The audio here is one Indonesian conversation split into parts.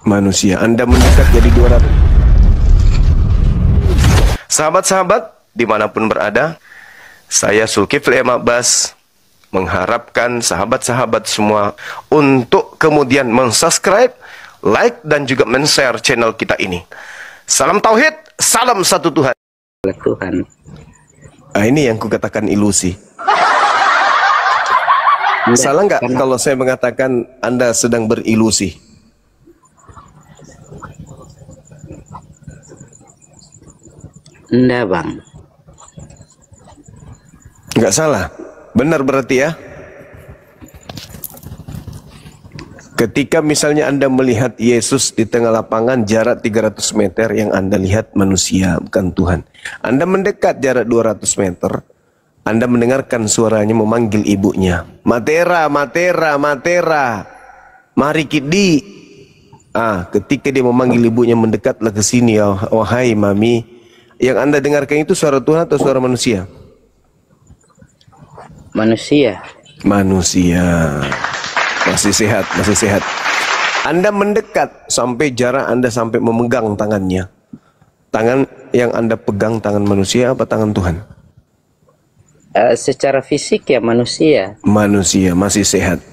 manusia. Anda mendekat jadi 200. Sahabat-sahabat dimanapun berada, saya Zulkifli M. Abbas mengharapkan sahabat-sahabat semua untuk kemudian mensubscribe, like, dan juga men-share channel kita ini. Salam Tauhid, salam satu Tuhan. Tuhan. Nah, ini yang kukatakan ilusi. Salah nggak kalau saya mengatakan Anda sedang berilusi? Enggak, Bang. Nggak salah. Benar berarti ya? Ketika misalnya Anda melihat Yesus di tengah lapangan jarak 300 meter, yang Anda lihat manusia, bukan Tuhan. Anda mendekat jarak 200 meter, Anda mendengarkan suaranya memanggil ibunya. Matera, Matera, Matera, mari kidi. Ketika dia memanggil ibunya, mendekatlah ke sini, wahai mami. Yang Anda dengarkan itu suara Tuhan atau suara manusia? Manusia. Manusia. Masih sehat, masih sehat. Anda mendekat sampai jarak Anda sampai memegang tangannya. Tangan yang Anda pegang tangan manusia apa tangan Tuhan? Secara fisik ya manusia. Manusia, masih sehat.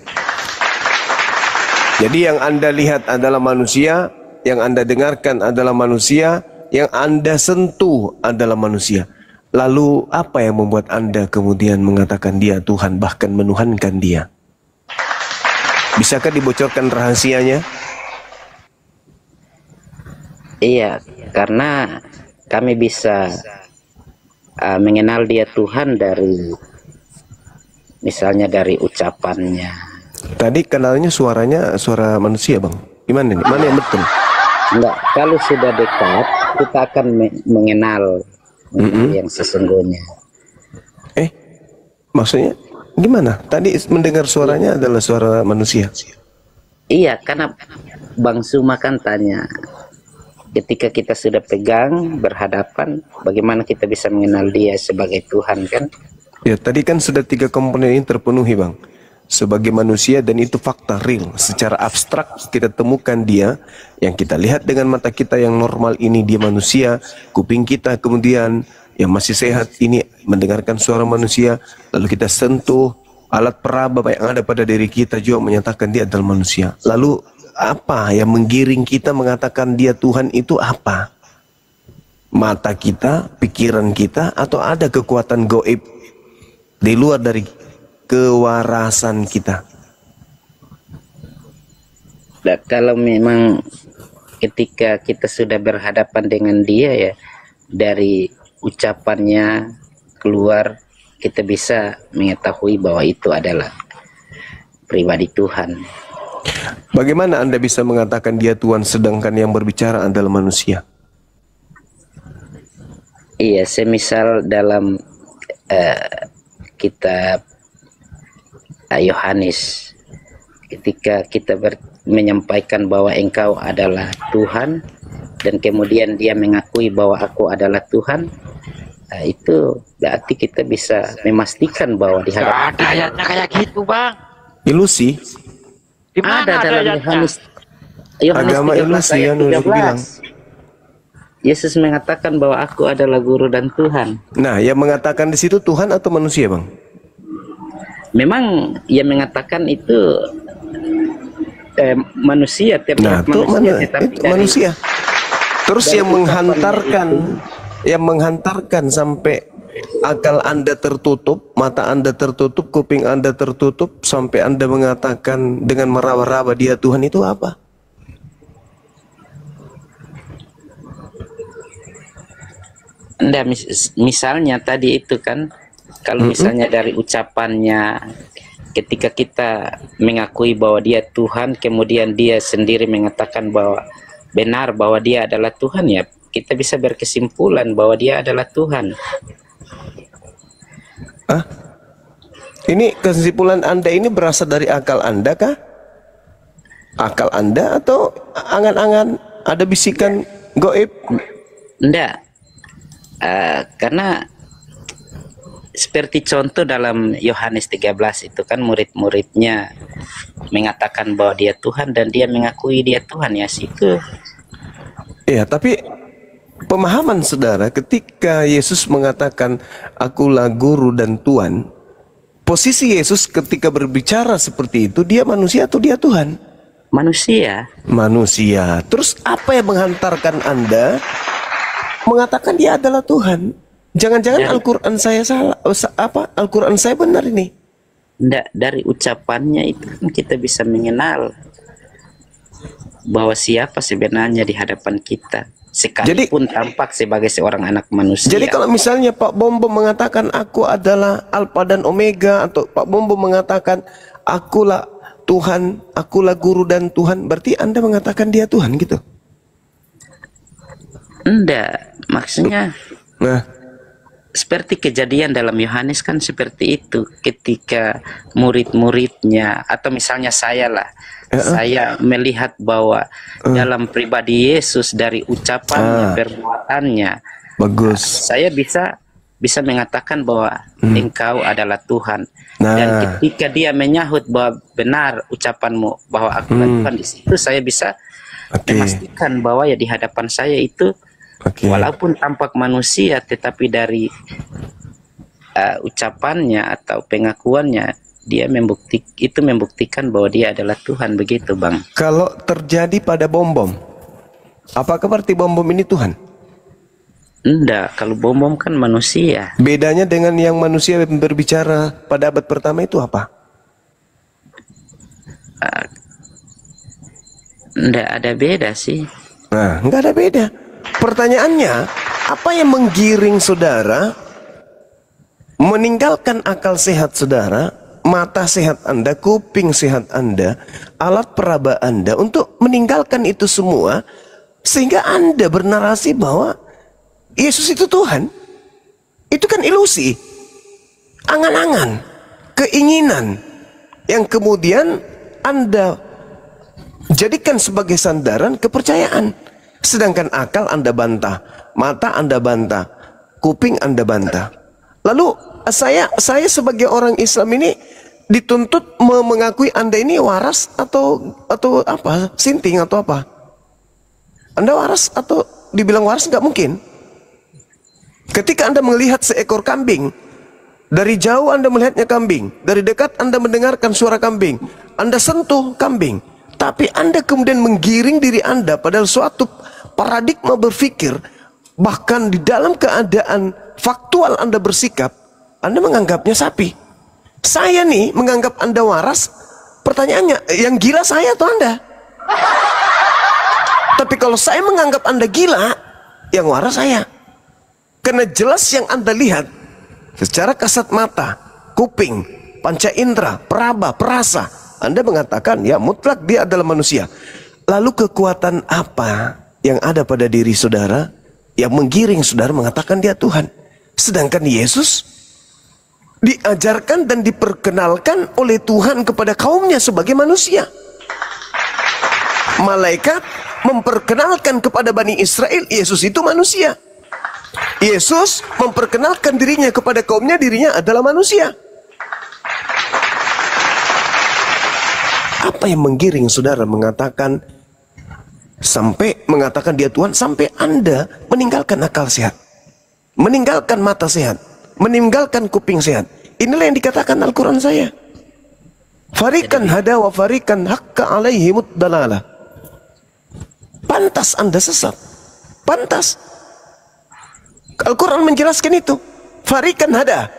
Jadi yang Anda lihat adalah manusia, yang Anda dengarkan adalah manusia, yang Anda sentuh adalah manusia. Lalu apa yang membuat Anda kemudian mengatakan dia Tuhan, bahkan menuhankan dia? Bisakah dibocorkan rahasianya? Iya, karena kami bisa mengenal dia Tuhan dari misalnya dari ucapannya. Tadi kenalnya suaranya suara manusia, Bang. Gimana nih? Mana yang betul? Enggak, kalau sudah dekat kita akan mengenal yang sesungguhnya. Maksudnya gimana? Tadi mendengar suaranya adalah suara manusia. Iya, karena Bang Suma kan tanya, ketika kita sudah pegang, berhadapan, bagaimana kita bisa mengenal dia sebagai Tuhan, kan? Ya, tadi kan sudah 3 komponen ini terpenuhi, Bang. Sebagai manusia, dan itu fakta real. Secara abstrak kita temukan dia, yang kita lihat dengan mata kita yang normal ini dia manusia. Kuping kita kemudian yang masih sehat ini mendengarkan suara manusia. Lalu kita sentuh alat peraba yang ada pada diri kita juga menyatakan dia adalah manusia. Lalu apa yang menggiring kita mengatakan dia Tuhan itu apa? Mata kita, pikiran kita, atau ada kekuatan gaib di luar dari kewarasan kita? Nah, kalau memang ketika kita sudah berhadapan dengan dia ya, dari ucapannya keluar kita bisa mengetahui bahwa itu adalah pribadi Tuhan. Bagaimana Anda bisa mengatakan dia Tuhan sedangkan yang berbicara adalah manusia? Iya, semisal dalam kitab Yohanes, ketika kita menyampaikan bahwa engkau adalah Tuhan, dan kemudian dia mengakui bahwa aku adalah Tuhan, itu berarti kita bisa memastikan bahwa di hadapan ada ayatnya kayak gitu, Bang. Ilusi? Di mana ada dalam ayatnya? Yohanes Agama 13 ilusi ayat yang udah bilang. 13. Yesus mengatakan bahwa aku adalah guru dan Tuhan. Nah, yang mengatakan di situ Tuhan atau manusia, Bang? Memang yang mengatakan itu manusia, tiap manusia, itu manusia. Terus yang menghantarkan sampai akal Anda tertutup, mata Anda tertutup, kuping Anda tertutup, sampai Anda mengatakan dengan meraba-raba dia Tuhan, itu apa? Anda misalnya tadi itu kan, kalau misalnya dari ucapannya, ketika kita mengakui bahwa dia Tuhan, kemudian dia sendiri mengatakan bahwa benar bahwa dia adalah Tuhan, ya kita bisa berkesimpulan bahwa dia adalah Tuhan. Ini kesimpulan Anda ini berasal dari akal Anda kah? Akal Anda atau angan-angan, ada bisikan gaib? Enggak, karena seperti contoh dalam Yohanes 13 itu kan murid-muridnya mengatakan bahwa dia Tuhan dan dia mengakui dia Tuhan, ya situ. Ya, tapi pemahaman saudara ketika Yesus mengatakan akulah guru dan Tuhan, posisi Yesus ketika berbicara seperti itu, dia manusia atau dia Tuhan? Manusia. Manusia. Terus apa yang menghantarkan Anda mengatakan dia adalah Tuhan? Jangan-jangan Al-Quran saya salah, Al-Quran saya benar ini? Nggak, dari ucapannya itu kan kita bisa mengenal bahwa siapa sebenarnya di hadapan kita, sekalipun tampak sebagai seorang anak manusia. Jadi kalau misalnya Pak Bombo mengatakan aku adalah Alfa dan Omega, atau Pak Bombo mengatakan akulah Tuhan, akulah guru dan Tuhan, berarti Anda mengatakan dia Tuhan gitu? Enggak, maksudnya Nah, seperti kejadian dalam Yohanes kan seperti itu, ketika murid-muridnya atau misalnya saya lah, saya melihat bahwa dalam pribadi Yesus dari ucapannya, perbuatannya, bagus. saya bisa mengatakan bahwa engkau adalah Tuhan. Dan ketika dia menyahut bahwa benar ucapanmu bahwa aku adalah Tuhan, di situ saya bisa memastikan bahwa ya di hadapan saya itu walaupun tampak manusia, tetapi dari ucapannya atau pengakuannya dia membuktikan bahwa dia adalah Tuhan, begitu Bang. Kalau terjadi pada Bom-Bom, apakah berarti Bom-Bom ini Tuhan? Enggak, kalau Bom-Bom kan manusia. Bedanya dengan yang manusia berbicara pada abad pertama itu apa? Enggak ada beda sih. Nah, enggak ada beda. Pertanyaannya, apa yang menggiring saudara meninggalkan akal sehat saudara, mata sehat Anda, kuping sehat Anda, alat peraba Anda untuk meninggalkan itu semua, sehingga Anda bernarasi bahwa Yesus itu Tuhan? Itu kan ilusi, angan-angan, keinginan yang kemudian Anda jadikan sebagai sandaran kepercayaan. Sedangkan akal Anda bantah, mata Anda bantah, kuping Anda bantah. Lalu saya sebagai orang Islam ini dituntut mengakui Anda ini waras atau apa? Sinting atau apa? Anda waras atau dibilang waras? Nggak mungkin. Ketika Anda melihat seekor kambing, dari jauh Anda melihatnya kambing, dari dekat Anda mendengarkan suara kambing, Anda sentuh kambing, tapi Anda kemudian menggiring diri Anda pada suatu paradigma berpikir, bahkan di dalam keadaan faktual Anda bersikap, Anda menganggapnya sapi. Saya nih menganggap Anda waras. Pertanyaannya, yang gila saya atau Anda? Tapi kalau saya menganggap Anda gila, yang waras saya. Karena jelas yang Anda lihat secara kasat mata, kuping, panca indera, peraba, perasa, Anda mengatakan ya mutlak dia adalah manusia. Lalu kekuatan apa yang ada pada diri saudara yang menggiring saudara mengatakan dia Tuhan? Sedangkan Yesus diajarkan dan diperkenalkan oleh Tuhan kepada kaumnya sebagai manusia. Malaikat memperkenalkan kepada Bani Israel Yesus itu manusia. Yesus memperkenalkan dirinya kepada kaumnya, dirinya adalah manusia. Apa yang menggiring saudara mengatakan sampai mengatakan dia Tuhan, sampai Anda meninggalkan akal sehat, meninggalkan mata sehat, meninggalkan kuping sehat? Inilah yang dikatakan Al-Quran saya. Farikan hada wa farikan hakka alaihimud dalalah. Pantas Anda sesat, pantas. Al-Quran menjelaskan itu. Farikan hada,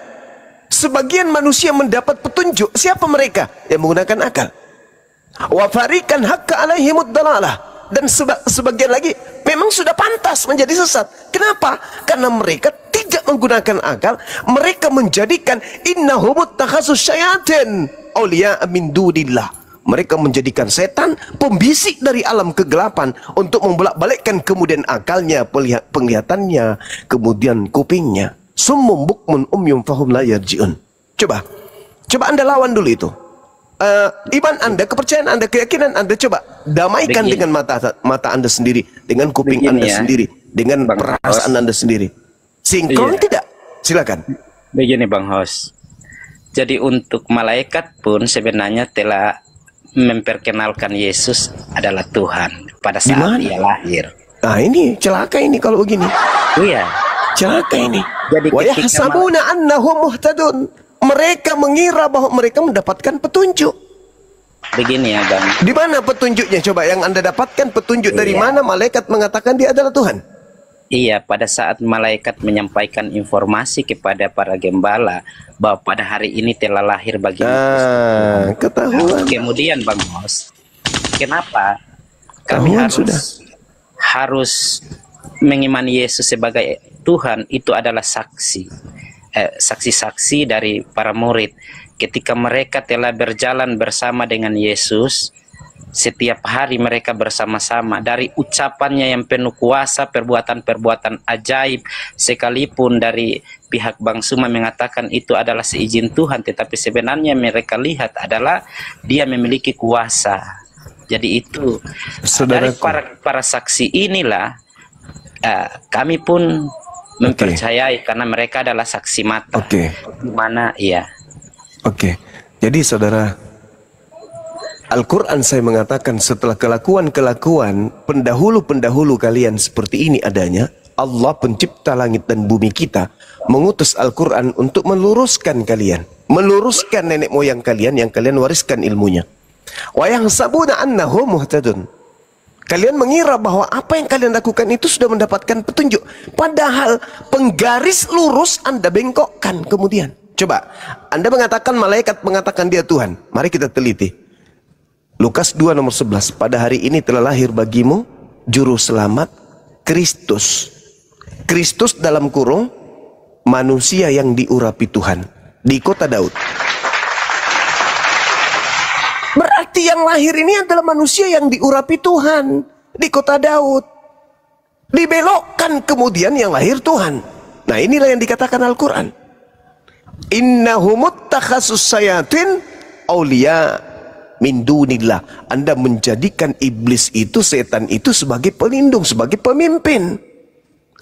sebagian manusia mendapat petunjuk. Siapa mereka? Yang menggunakan akal. Wa farikan hakka alaihimud dalalah, dan sebagian lagi memang sudah pantas menjadi sesat. Kenapa? Karena mereka tidak menggunakan akal. Mereka menjadikan innahumut takhasus syayatin awliya min dunillah. Mereka menjadikan setan pembisik dari alam kegelapan untuk membolak-balikkan kemudian akalnya, penglihatannya, kemudian kupingnya. Summum bukmun umyum fahum la yarji'un. Coba Anda lawan dulu itu. Iman Anda, kepercayaan Anda, keyakinan Anda, coba damaikan dengan mata Anda sendiri, dengan kuping Anda sendiri, dengan perasaan Anda sendiri. Sinkron tidak? Silakan. Begini Bang Hos. Jadi untuk malaikat pun sebenarnya telah memperkenalkan Yesus adalah Tuhan pada Di saat mana? dia lahir. Nah ini celaka ini kalau begini. Iya. Celaka ini. Jadi Wa ketika yahsabuna annahum muhtadun. Mereka mengira bahwa mereka mendapatkan petunjuk. Begini ya Bang. Di mana petunjuknya? Coba yang Anda dapatkan petunjuk dari Iya. mana malaikat mengatakan dia adalah Tuhan? Iya, pada saat malaikat menyampaikan informasi kepada para gembala bahwa pada hari ini telah lahir bagi Ah, ketahuan. Kemudian Bang Hos, kenapa kami Ketahuan harus mengimani Yesus sebagai Tuhan? Itu adalah saksi-saksi dari para murid ketika mereka telah berjalan bersama dengan Yesus. Setiap hari mereka bersama-sama, dari ucapannya yang penuh kuasa, perbuatan-perbuatan ajaib, sekalipun dari pihak Bang Suma mengatakan itu adalah seizin Tuhan, tetapi sebenarnya mereka lihat adalah dia memiliki kuasa. Jadi itu dari para saksi inilah kami pun mempercayai karena mereka adalah saksi mata. Di mana iya. Oke. Jadi saudara, Al-Quran saya mengatakan setelah kelakuan-kelakuan pendahulu-pendahulu kalian seperti ini adanya, Allah pencipta langit dan bumi kita mengutus Al-Quran untuk meluruskan kalian, meluruskan nenek moyang kalian yang kalian wariskan ilmunya. Wa yahsabuna annahum muhtadun. Kalian mengira bahwa apa yang kalian lakukan itu sudah mendapatkan petunjuk, padahal penggaris lurus Anda bengkokkan kemudian. Coba, Anda mengatakan malaikat mengatakan dia Tuhan. Mari kita teliti. Lukas 2 nomor 11. Pada hari ini telah lahir bagimu juru selamat Kristus. Kristus dalam kurung manusia yang diurapi Tuhan di kota Daud. Berarti yang lahir ini adalah manusia yang diurapi Tuhan di kota Daud. Dibelokkan kemudian yang lahir Tuhan. Nah inilah yang dikatakan Al-Quran. Innahumut takhasus sayatin awliya min dunillah. Anda menjadikan iblis itu, setan itu sebagai pelindung, sebagai pemimpin.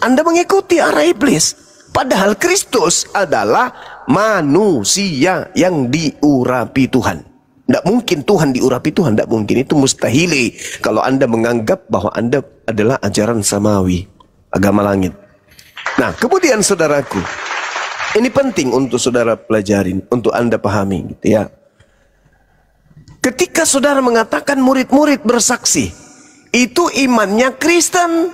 Anda mengikuti arah iblis. Padahal Kristus adalah manusia yang diurapi Tuhan. Tidak mungkin Tuhan diurapi Tuhan, tidak mungkin. Itu mustahil kalau Anda menganggap bahwa Anda adalah ajaran samawi, agama langit. Nah kemudian saudaraku, ini penting untuk saudara pelajarin, untuk Anda pahami gitu ya. Ketika saudara mengatakan murid-murid bersaksi, itu imannya Kristen.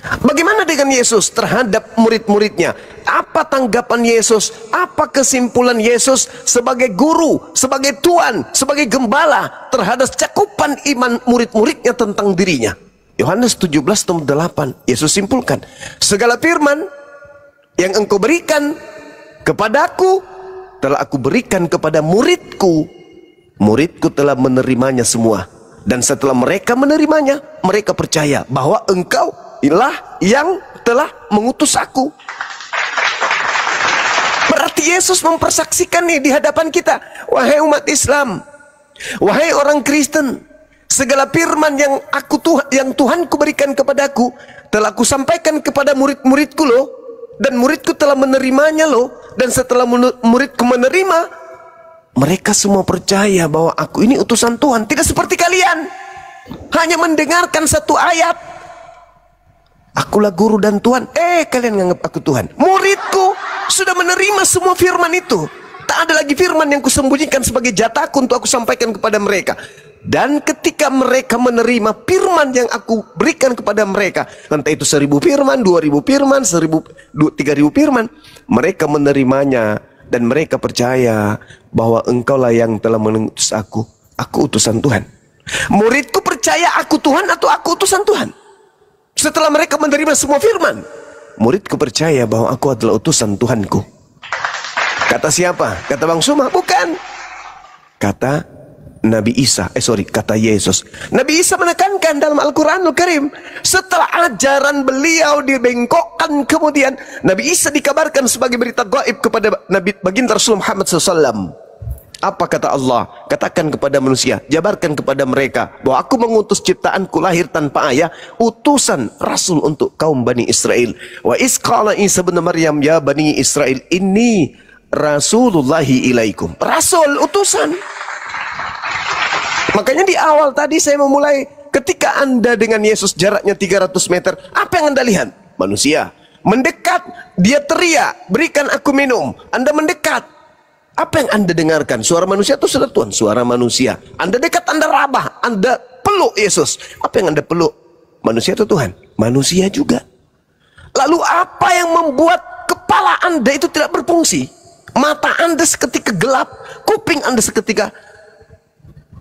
Bagaimana dengan Yesus terhadap murid-muridnya? Apa tanggapan Yesus? Apa kesimpulan Yesus sebagai guru, sebagai Tuhan, sebagai gembala terhadap cakupan iman murid-muridnya tentang dirinya? Yohanes 17:8, Yesus simpulkan, segala firman yang engkau berikan kepadaku telah aku berikan kepada muridku. Muridku telah menerimanya semua. Dan setelah mereka menerimanya, mereka percaya bahwa engkau ialah yang telah mengutus aku. Berarti Yesus mempersaksikan nih di hadapan kita. Wahai umat Islam, wahai orang Kristen, segala firman yang Tuhanku berikan kepadaku telah aku sampaikan kepada murid-muridku loh. Dan muridku telah menerimanya loh. Dan setelah muridku menerima, mereka semua percaya bahwa aku ini utusan Tuhan. Tidak seperti kalian, hanya mendengarkan satu ayat, akulah guru dan Tuhan. Kalian menganggap aku Tuhan. Muridku sudah menerima semua firman itu. Tak ada lagi firman yang kusembunyikan sebagai jatahku untuk aku sampaikan kepada mereka. Dan ketika mereka menerima firman yang aku berikan kepada mereka, entah itu 1000 firman, 2000 firman, 3000 firman, mereka menerimanya. Dan mereka percaya bahwa engkaulah yang telah mengutus aku utusan Tuhan. Muridku percaya aku Tuhan atau aku utusan Tuhan. Setelah mereka menerima semua firman, muridku percaya bahwa aku adalah utusan Tuhanku. Kata siapa? Kata Bang Suma? Bukan. Kata Nabi Isa, kata Yesus. Nabi Isa menekankan dalam Al-Quranul Karim, setelah ajaran beliau dibengkokkan, kemudian Nabi Isa dikabarkan sebagai berita gaib kepada Nabi baginda Rasul Muhammad SAW. Apa kata Allah? Katakan kepada manusia, jabarkan kepada mereka bahwa aku mengutus ciptaanku lahir tanpa ayah, utusan rasul untuk kaum Bani Israel. Wa iz qala Isa bin Maryam ya Bani Israel inni rasulullahi ilaikum. Rasul, utusan. Makanya di awal tadi saya memulai, ketika Anda dengan Yesus jaraknya 300 meter, apa yang Anda lihat? Manusia mendekat, dia teriak, berikan aku minum. Anda mendekat, apa yang Anda dengarkan? Suara manusia itu sudah Tuhan, suara manusia. Anda dekat, Anda rabah, Anda peluk Yesus. Apa yang Anda peluk? Manusia itu Tuhan, manusia juga. Lalu apa yang membuat kepala Anda itu tidak berfungsi? Mata Anda seketika gelap, kuping Anda seketika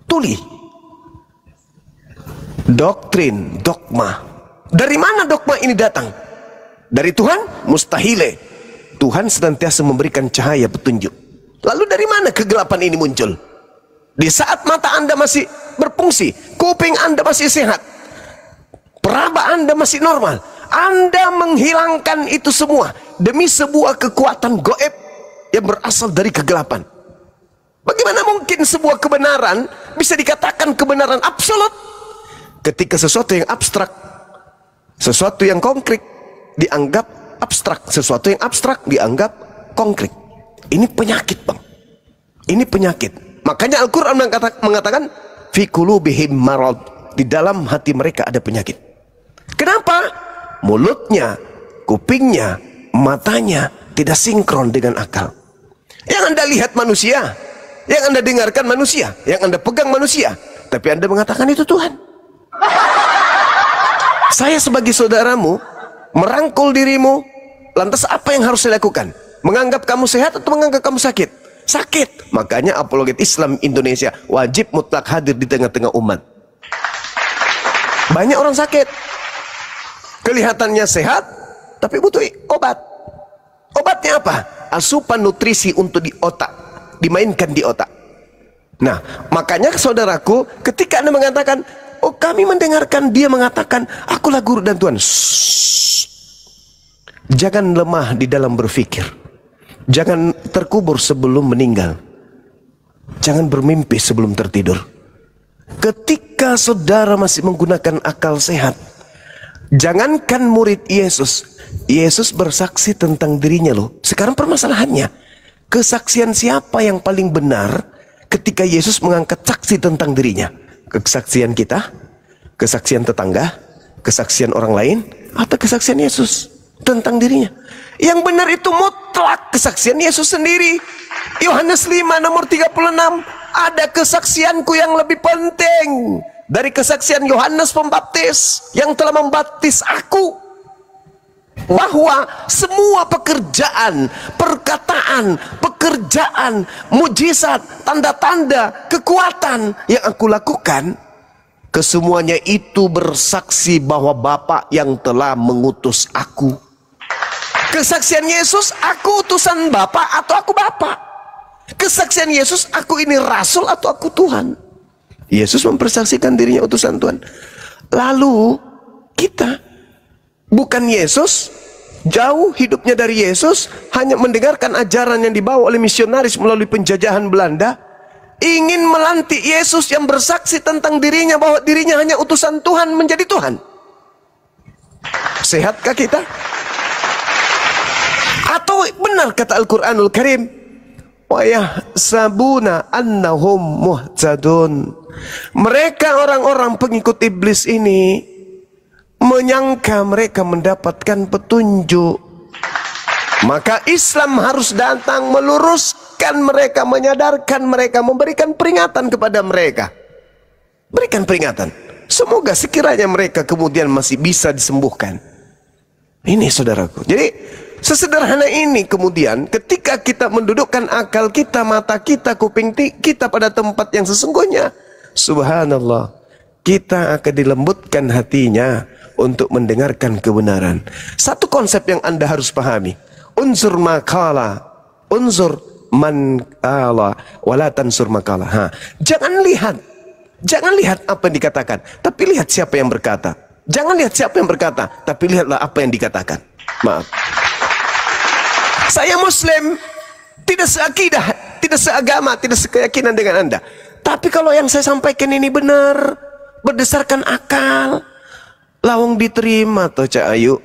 tuli. Doktrin, dogma. Dari mana dogma ini datang? Dari Tuhan? Mustahile. Tuhan senantiasa memberikan cahaya petunjuk. Lalu dari mana kegelapan ini muncul? Di saat mata Anda masih berfungsi, kuping Anda masih sehat, peraba Anda masih normal, Anda menghilangkan itu semua demi sebuah kekuatan goib yang berasal dari kegelapan. Bagaimana mungkin sebuah kebenaran bisa dikatakan kebenaran absolut ketika sesuatu yang abstrak, sesuatu yang konkret dianggap abstrak, sesuatu yang abstrak dianggap konkret? Ini penyakit, Bang. Ini penyakit. Makanya Al-Quran mengatakan fi qulubihim marad, di dalam hati mereka ada penyakit. Kenapa? Mulutnya, kupingnya, matanya tidak sinkron dengan akal. Yang Anda lihat manusia, yang Anda dengarkan manusia, yang Anda pegang manusia, tapi Anda mengatakan itu Tuhan. Saya sebagai saudaramu merangkul dirimu, lantas apa yang harus saya lakukan? Menganggap kamu sehat atau menganggap kamu sakit? Sakit. Makanya apologet Islam Indonesia wajib mutlak hadir di tengah-tengah umat. Banyak orang sakit, kelihatannya sehat, tapi butuh obat. Obatnya apa? Asupan nutrisi untuk di otak, dimainkan di otak. Nah, makanya saudaraku, ketika Anda mengatakan, oh kami mendengarkan dia mengatakan, akulah guru dan Tuhan. Shhh. Jangan lemah di dalam berpikir. Jangan terkubur sebelum meninggal. Jangan bermimpi sebelum tertidur. Ketika saudara masih menggunakan akal sehat, jangankan murid Yesus, Yesus bersaksi tentang dirinya loh. Sekarang permasalahannya, kesaksian siapa yang paling benar ketika Yesus mengangkat saksi tentang dirinya? Kesaksian kita, kesaksian tetangga, kesaksian orang lain, atau kesaksian Yesus tentang dirinya? Yang benar itu mutlak kesaksian Yesus sendiri. Yohanes 5 nomor 36, ada kesaksianku yang lebih penting dari kesaksian Yohanes Pembaptis yang telah membaptis aku, bahwa semua pekerjaan, perkataan, pekerjaan, mujizat, tanda-tanda, kekuatan yang aku lakukan, kesemuanya itu bersaksi bahwa Bapa yang telah mengutus aku. Kesaksian Yesus, aku utusan Bapa atau aku Bapa? Kesaksian Yesus, aku ini rasul atau aku Tuhan? Yesus mempersaksikan dirinya utusan Tuhan. Lalu kita bukan Yesus, jauh hidupnya dari Yesus, hanya mendengarkan ajaran yang dibawa oleh misionaris melalui penjajahan Belanda, ingin melantik Yesus yang bersaksi tentang dirinya bahwa dirinya hanya utusan Tuhan menjadi Tuhan. Sehatkah kita? Atau benar kata Al-Quranul Karim, wa yahsabuna annahum muhtadun. Mereka orang-orang pengikut iblis ini menyangka mereka mendapatkan petunjuk. Maka Islam harus datang meluruskan mereka, menyadarkan mereka, memberikan peringatan kepada mereka. Berikan peringatan. Semoga sekiranya mereka kemudian masih bisa disembuhkan. Ini saudaraku. Jadi sesederhana ini kemudian ketika kita mendudukkan akal kita, mata kita, kuping kita pada tempat yang sesungguhnya, subhanallah, kita akan dilembutkan hatinya untuk mendengarkan kebenaran. Satu konsep yang Anda harus pahami, unsur makala, unsur man kala, wala tansur makala. Jangan lihat apa yang dikatakan, tapi lihat siapa yang berkata. Jangan lihat siapa yang berkata, tapi lihatlah apa yang dikatakan. Maaf, saya Muslim, tidak seakidah, tidak seagama, tidak sekeyakinan dengan Anda. Tapi kalau yang saya sampaikan ini benar, berdasarkan akal, lawang diterima toh Cak Ayu.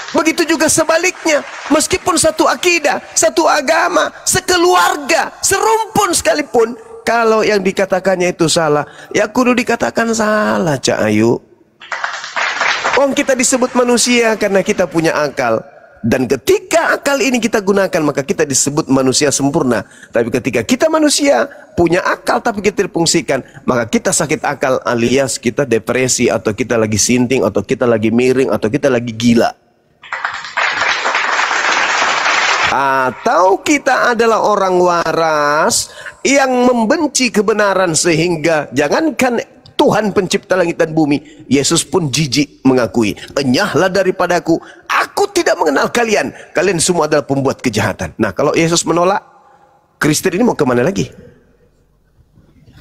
Begitu juga sebaliknya, meskipun satu akidah, satu agama, sekeluarga, serumpun sekalipun, kalau yang dikatakannya itu salah, ya kudu dikatakan salah Cak Ayu. Kita disebut manusia karena kita punya akal. Dan ketika akal ini kita gunakan, maka kita disebut manusia sempurna. Tapi ketika kita manusia punya akal tapi kita difungsikan, maka kita sakit akal, alias kita depresi, atau kita lagi sinting, atau kita lagi miring, atau kita lagi gila. Atau kita adalah orang waras yang membenci kebenaran, sehingga jangankan Tuhan pencipta langit dan bumi, Yesus pun jijik mengakui, enyahlah daripadaku, aku tidak mengenal kalian, kalian semua adalah pembuat kejahatan. Nah, kalau Yesus menolak, Kristen ini mau kemana lagi?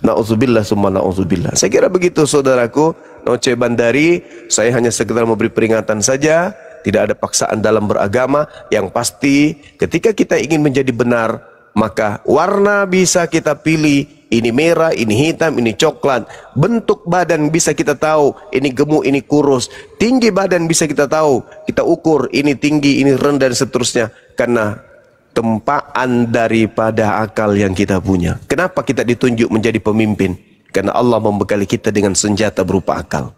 Na'udzubillah summa na'udzubillah. Saya kira begitu saudaraku. Noce Bandari, saya hanya sekedar memberi peringatan saja, tidak ada paksaan dalam beragama. Yang pasti ketika kita ingin menjadi benar, maka warna bisa kita pilih. Ini merah, ini hitam, ini coklat. Bentuk badan bisa kita tahu, ini gemuk, ini kurus. Tinggi badan bisa kita tahu, kita ukur, ini tinggi, ini rendah, dan seterusnya. Karena tempaan daripada akal yang kita punya. Kenapa kita ditunjuk menjadi pemimpin? Karena Allah membekali kita dengan senjata berupa akal.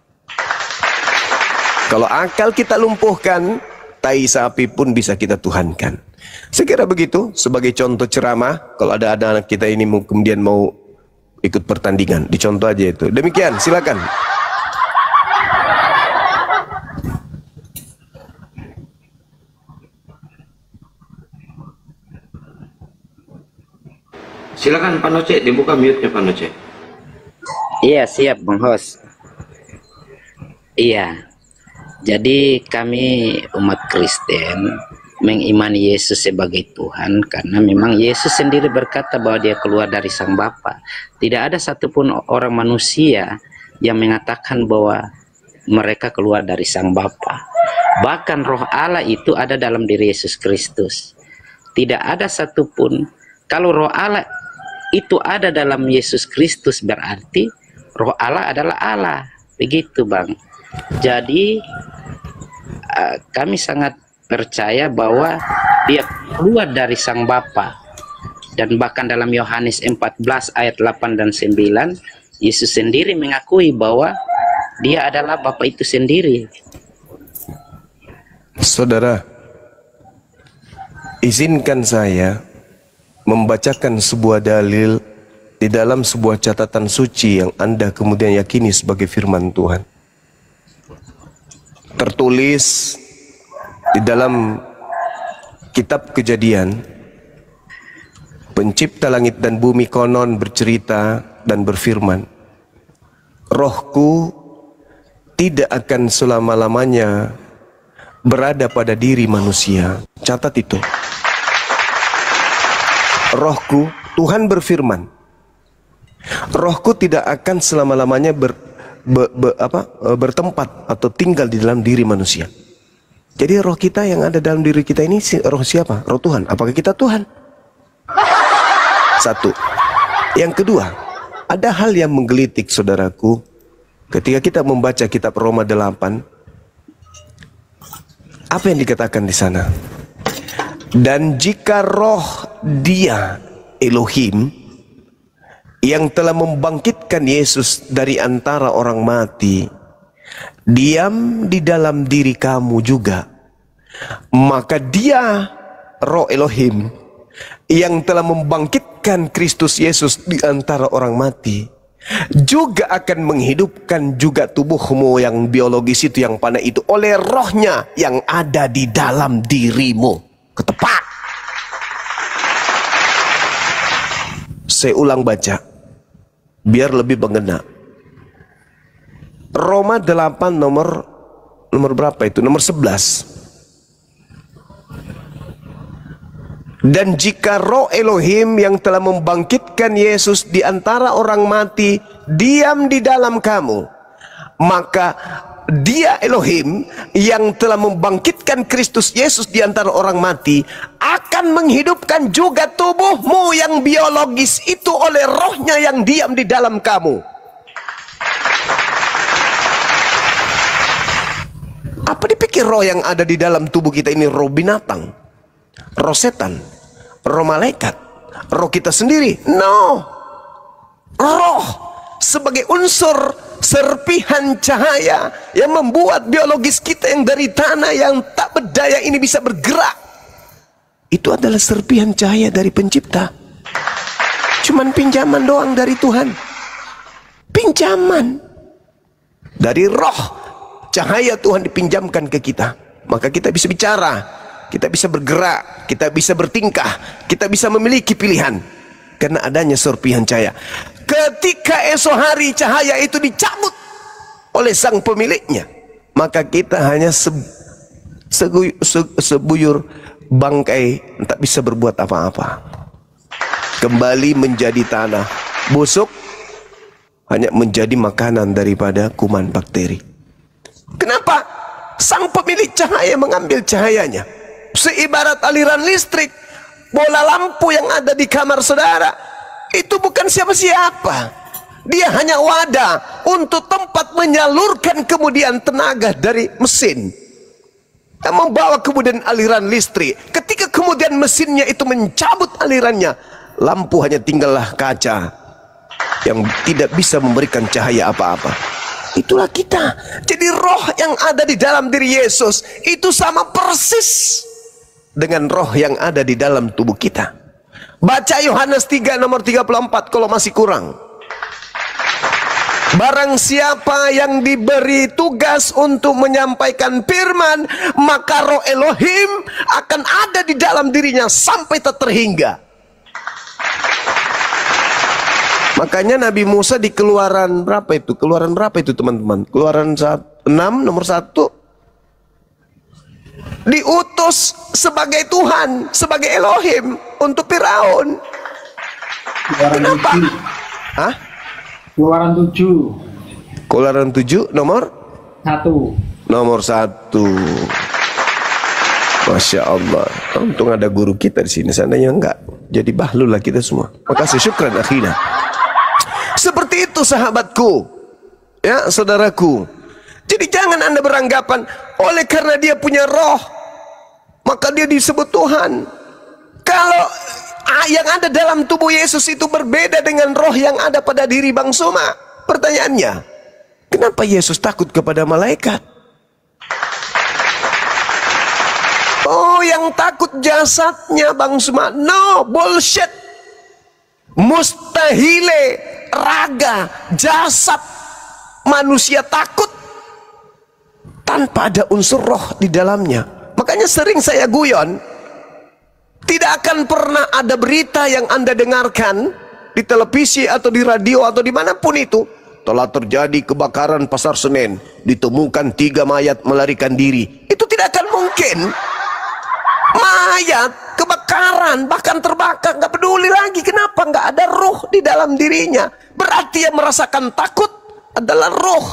Kalau akal kita lumpuhkan, tai sapi pun bisa kita tuhankan. Saya kira begitu sebagai contoh ceramah. Kalau ada anak kita ini kemudian mau ikut pertandingan, dicontoh aja itu. Demikian, silakan. Silakan Pak Noce, dibuka mute-nya Pak Noce. Iya, siap Bang Hos. Iya. Jadi kami umat Kristen mengimani Yesus sebagai Tuhan karena memang Yesus sendiri berkata bahwa dia keluar dari Sang Bapa. Tidak ada satupun orang manusia yang mengatakan bahwa mereka keluar dari Sang Bapa. Bahkan Roh Allah itu ada dalam diri Yesus Kristus. Tidak ada satupun, kalau Roh Allah itu ada dalam Yesus Kristus, berarti Roh Allah adalah Allah. Begitu Bang. Jadi kami sangat percaya bahwa dia keluar dari Sang Bapa. Dan bahkan dalam Yohanes 14 ayat 8 dan 9, Yesus sendiri mengakui bahwa dia adalah Bapa itu sendiri. Saudara, izinkan saya membacakan sebuah dalil di dalam sebuah catatan suci yang Anda kemudian yakini sebagai firman Tuhan. Tertulis di dalam kitab Kejadian, pencipta langit dan bumi konon bercerita dan berfirman, Rohku tidak akan selama-lamanya berada pada diri manusia. Catat itu. Rohku, Tuhan berfirman, Rohku tidak akan selama-lamanya bertempat atau tinggal di dalam diri manusia. Jadi roh kita yang ada dalam diri kita ini roh siapa? Roh Tuhan. Apakah kita Tuhan? Satu. Yang kedua, ada hal yang menggelitik saudaraku. Ketika kita membaca kitab Roma 8, apa yang dikatakan di sana? Dan jika roh Dia, Elohim, yang telah membangkitkan Yesus dari antara orang mati, diam di dalam diri kamu juga, maka Dia, Roh Elohim, yang telah membangkitkan Kristus Yesus di antara orang mati, juga akan menghidupkan juga tubuhmu yang biologis itu, yang panah itu, oleh rohnya yang ada di dalam dirimu. Ketepak. Saya ulang baca biar lebih mengena. Roma 8 nomor berapa itu? Nomor 11. Dan jika roh Elohim yang telah membangkitkan Yesus di antara orang mati diam di dalam kamu, maka Dia Elohim yang telah membangkitkan Kristus Yesus di antara orang mati akan menghidupkan juga tubuhmu yang biologis itu oleh rohnya yang diam di dalam kamu. Apa dipikir roh yang ada di dalam tubuh kita ini roh binatang, roh setan, roh malaikat, roh kita sendiri? No. Roh sebagai unsur serpihan cahaya yang membuat biologis kita yang dari tanah yang tak berdaya ini bisa bergerak. Itu adalah serpihan cahaya dari pencipta. Cuman pinjaman doang dari Tuhan. Pinjaman dari roh cahaya Tuhan dipinjamkan ke kita. Maka kita bisa bicara, kita bisa bergerak, kita bisa bertingkah, kita bisa memiliki pilihan karena adanya serpihan cahaya. Ketika esok hari cahaya itu dicabut oleh sang pemiliknya, maka kita hanya sebuyur bangkai, tak bisa berbuat apa-apa. Kembali menjadi tanah, busuk, hanya menjadi makanan daripada kuman bakteri. Kenapa? Sang pemilik cahaya mengambil cahayanya. Seibarat aliran listrik, bola lampu yang ada di kamar saudara itu bukan siapa-siapa. Dia hanya wadah untuk tempat menyalurkan kemudian tenaga dari mesin yang membawa kemudian aliran listrik. Ketika kemudian mesinnya itu mencabut alirannya, lampu hanya tinggallah kaca yang tidak bisa memberikan cahaya apa-apa. Itulah kita. Jadi roh yang ada di dalam diri Yesus itu sama persis dengan roh yang ada di dalam tubuh kita. Baca Yohanes 3 nomor 34 kalau masih kurang. Barang siapa yang diberi tugas untuk menyampaikan firman, maka roh Elohim akan ada di dalam dirinya sampai tak terhingga. Makanya Nabi Musa di Keluaran berapa itu? Keluaran berapa itu teman-teman? Keluaran 6 nomor 1. Diutus sebagai Tuhan, sebagai Elohim untuk Firaun. Kenapa? Hah? Keluaran 7. Keluaran 7 nomor 1. Nomor 1. Masya Allah. Untung ada guru kita di sini. Seandainya enggak, jadi bahlul lah kita semua. Makasih, syukran akhina. Seperti itu sahabatku, ya saudaraku. Jadi jangan Anda beranggapan oleh karena dia punya roh maka dia disebut Tuhan. Kalau yang ada dalam tubuh Yesus itu berbeda dengan roh yang ada pada diri Bang Suma, pertanyaannya, kenapa Yesus takut kepada malaikat? Oh, yang takut jasadnya Bang Suma. No, bullshit. Mustahile raga jasad manusia takut tanpa ada unsur roh di dalamnya. Makanya sering saya guyon, tidak akan pernah ada berita yang Anda dengarkan di televisi atau di radio atau dimanapun itu, telah terjadi kebakaran Pasar Senen, ditemukan 3 mayat melarikan diri. Itu tidak akan mungkin. Mayat, kebakaran, bahkan terbakar, nggak peduli lagi. Kenapa? Nggak ada roh di dalam dirinya. Berarti yang merasakan takut adalah roh.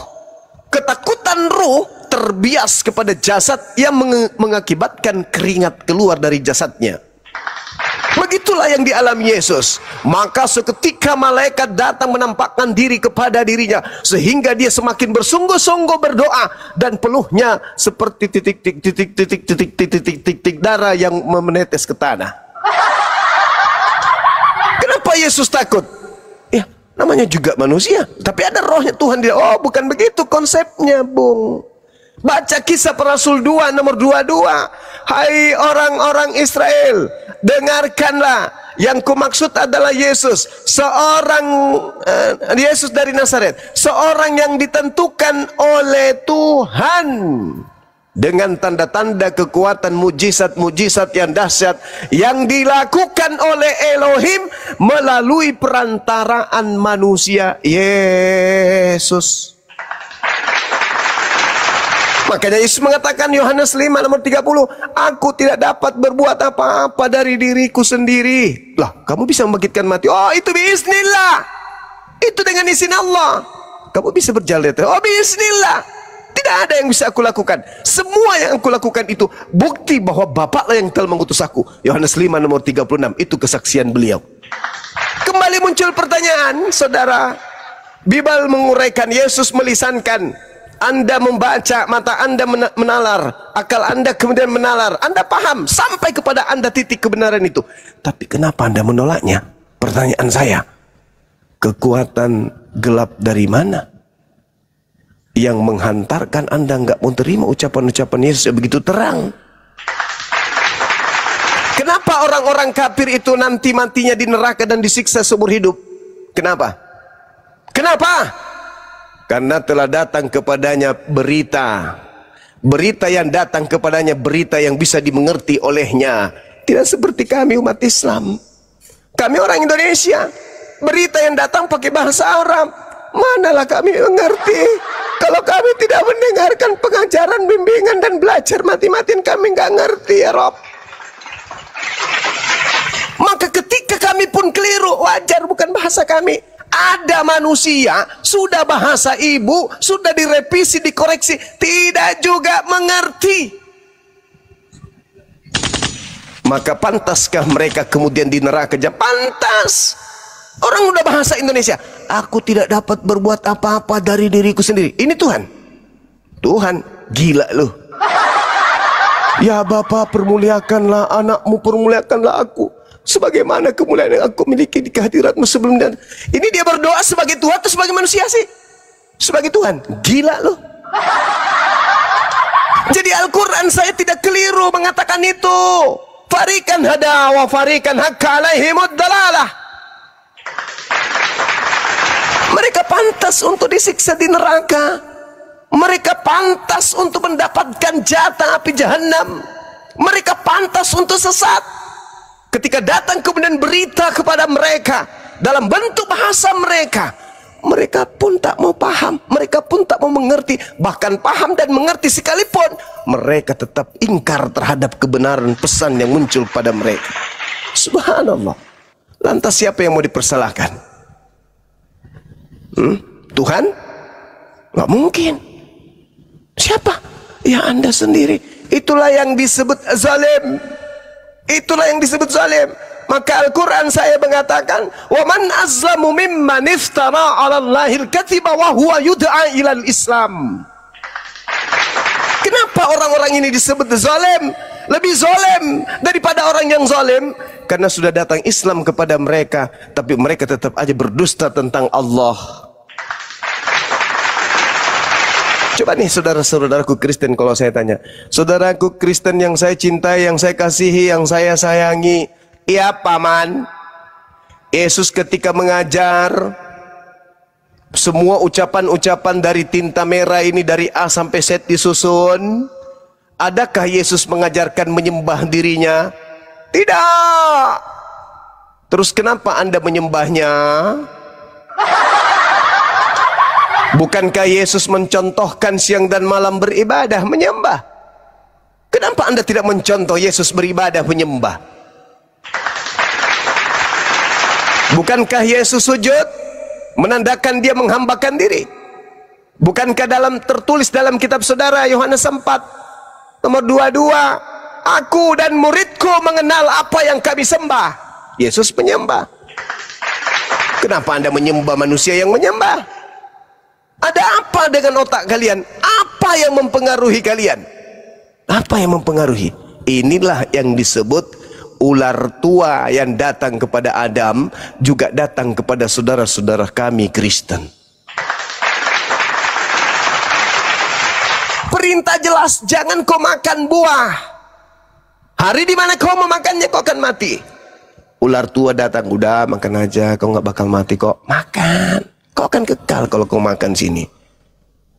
Ketakutan roh terbias kepada jasad yang mengakibatkan keringat keluar dari jasadnya. Begitulah yang dialami Yesus. Maka seketika malaikat datang menampakkan diri kepada dirinya, sehingga dia semakin bersungguh-sungguh berdoa, dan peluhnya seperti titik darah yang menetes ke tanah. Kenapa Yesus takut? Ya, namanya juga manusia, tapi ada rohnya Tuhan dia. Oh, bukan begitu konsepnya, Bung. Baca Kisah Para Rasul 2 nomor 22. Hai orang-orang Israel, dengarkanlah, yang kumaksud adalah Yesus, seorang Yesus dari Nazaret, seorang yang ditentukan oleh Tuhan dengan tanda-tanda kekuatan, mujizat-mujizat yang dahsyat yang dilakukan oleh Elohim melalui perantaraan manusia Yesus. Makanya Yesus mengatakan Yohanes 5 nomor 30, aku tidak dapat berbuat apa-apa dari diriku sendiri. Lah, kamu bisa membangkitkan mati. Oh, itu biiznillah. Itu dengan izin Allah. Kamu bisa berjalan. Oh, biiznillah. Tidak ada yang bisa aku lakukan. Semua yang aku lakukan itu bukti bahwa Bapaklah yang telah mengutus aku. Yohanes 5 nomor 36, itu kesaksian beliau. Kembali muncul pertanyaan, saudara. Bible menguraikan, Yesus melisankan. Anda membaca, mata Anda menalar, akal Anda kemudian menalar, Anda paham sampai kepada Anda titik kebenaran itu. Tapi kenapa Anda menolaknya? Pertanyaan saya, kekuatan gelap dari mana yang menghantarkan Anda nggak mau terima ucapan-ucapan Yesus yang begitu terang? Kenapa orang-orang kafir itu nanti matinya di neraka dan disiksa seumur hidup? Kenapa? Kenapa? Karena telah datang kepadanya berita. Berita yang datang kepadanya, berita yang bisa dimengerti olehnya. Tidak seperti kami umat Islam. Kami orang Indonesia. Berita yang datang pakai bahasa Arab. Manalah kami mengerti. Kalau kami tidak mendengarkan pengajaran, bimbingan dan belajar mati-matian, kami nggak ngerti ya Rob. Maka ketika kami pun keliru, wajar, bukan bahasa kami. Ada manusia, sudah bahasa ibu, sudah direvisi, dikoreksi, tidak juga mengerti. Maka pantaskah mereka kemudian di neraka? Pantas. Orang udah bahasa Indonesia, aku tidak dapat berbuat apa-apa dari diriku sendiri. Ini Tuhan. Tuhan, gila loh. Ya Bapa, permuliakanlah anakmu, permuliakanlah aku. Sebagaimana kemuliaan yang aku miliki di kehadiratmu sebelumnya. Ini dia berdoa sebagai Tuhan atau sebagai manusia sih? Sebagai Tuhan. Gila loh. Jadi Al-Quran saya tidak keliru mengatakan itu. Farikan hada wa farikan hakka alaihimud dalalah. Mereka pantas untuk disiksa di neraka. Mereka pantas untuk mendapatkan jatah api jahanam. Mereka pantas untuk sesat. Ketika datang kemudian berita kepada mereka dalam bentuk bahasa mereka, mereka pun tak mau paham, mereka pun tak mau mengerti. Bahkan paham dan mengerti sekalipun, mereka tetap ingkar terhadap kebenaran pesan yang muncul pada mereka. Subhanallah. Lantas siapa yang mau dipersalahkan? Tuhan? Nggak mungkin. Siapa? Ya Anda sendiri. Itulah yang disebut zalim. Itulah yang disebut zalim. Maka Al-Quran saya mengatakan, wa man azlamu mimman iftara 'ala Allahil kadziba wa huwa yud'a ilal Islam. Kenapa orang-orang ini disebut zalim? Lebih zalim daripada orang yang zalim karena sudah datang Islam kepada mereka, tapi mereka tetap aja berdusta tentang Allah. Coba nih saudara-saudaraku Kristen, kalau saya tanya, saudaraku Kristen yang saya cintai, yang saya kasihi, yang saya sayangi, iya paman, Yesus ketika mengajar, semua ucapan-ucapan dari tinta merah ini dari A sampai Z disusun. Adakah Yesus mengajarkan menyembah dirinya? Tidak. Terus kenapa Anda menyembahnya? Bukankah Yesus mencontohkan siang dan malam beribadah, menyembah? Kenapa Anda tidak mencontoh Yesus beribadah, menyembah? Bukankah Yesus sujud menandakan dia menghambakan diri? Bukankah tertulis dalam kitab saudara Yohanes 4 nomor 22, aku dan muridku mengenal apa yang kami sembah. Yesus menyembah. Kenapa Anda menyembah manusia yang menyembah? Ada apa dengan otak kalian? Apa yang mempengaruhi kalian? Apa yang mempengaruhi? Inilah yang disebut ular tua yang datang kepada Adam, juga datang kepada saudara-saudara kami Kristen. Perintah jelas, jangan kau makan buah. Hari di mana kau memakannya kau akan mati. Ular tua datang, udah makan aja, kau nggak bakal mati kok. Makan. Kau akan kekal kalau kau makan sini.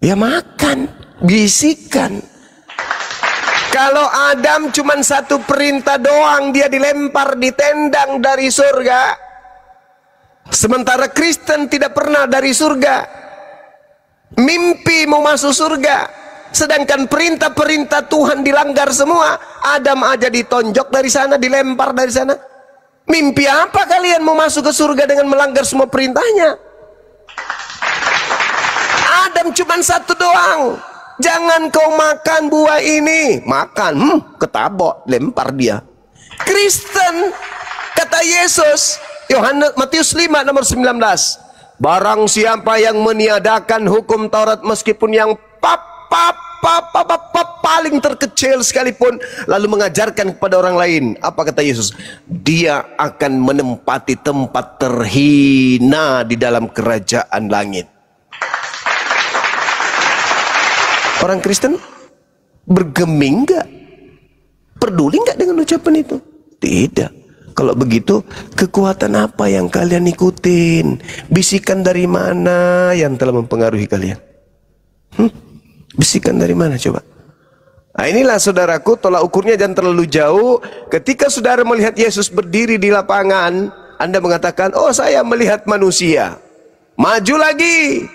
Ya makan, bisikan. Kalau Adam cuma satu perintah doang, dia dilempar, ditendang dari surga. Sementara Kristen tidak pernah dari surga. Mimpi mau masuk surga. Sedangkan perintah-perintah Tuhan dilanggar semua. Adam aja ditonjok dari sana, dilempar dari sana. Mimpi apa kalian mau masuk ke surga dengan melanggar semua perintahnya? Adam cuma satu doang. jangan kau makan buah ini. Makan, ketabok, lempar dia. Kristen, kata Yesus, Matius 5 nomor 19. Barang siapa yang meniadakan hukum Taurat meskipun yang paling terkecil sekalipun, lalu mengajarkan kepada orang lain, apa kata Yesus? Dia akan menempati tempat terhina di dalam kerajaan langit. Orang Kristen bergeming enggak? Peduli enggak dengan ucapan itu? Tidak. Kalau begitu, kekuatan apa yang kalian ikutin? Bisikan dari mana yang telah mempengaruhi kalian? Bisikan dari mana coba? Nah, inilah saudaraku, tolak ukurnya jangan terlalu jauh. Ketika saudara melihat Yesus berdiri di lapangan, Anda mengatakan, oh saya melihat manusia. Maju lagi,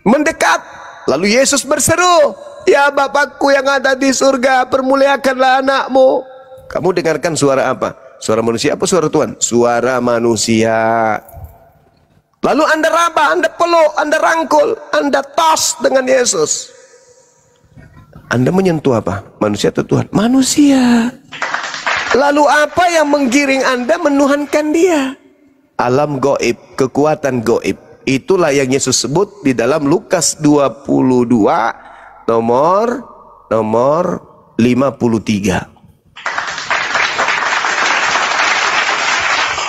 mendekat. Lalu Yesus berseru, ya Bapakku yang ada di surga, permuliakanlah anakmu. Kamu dengarkan suara apa? Suara manusia apa suara Tuhan? Suara manusia. Lalu Anda raba, Anda peluk, Anda rangkul, Anda tos dengan Yesus. Anda menyentuh apa? Manusia atau Tuhan? Manusia. Lalu apa yang menggiring Anda menuhankan dia? Alam goib, kekuatan goib. Itulah yang Yesus sebut di dalam Lukas 22 nomor 53.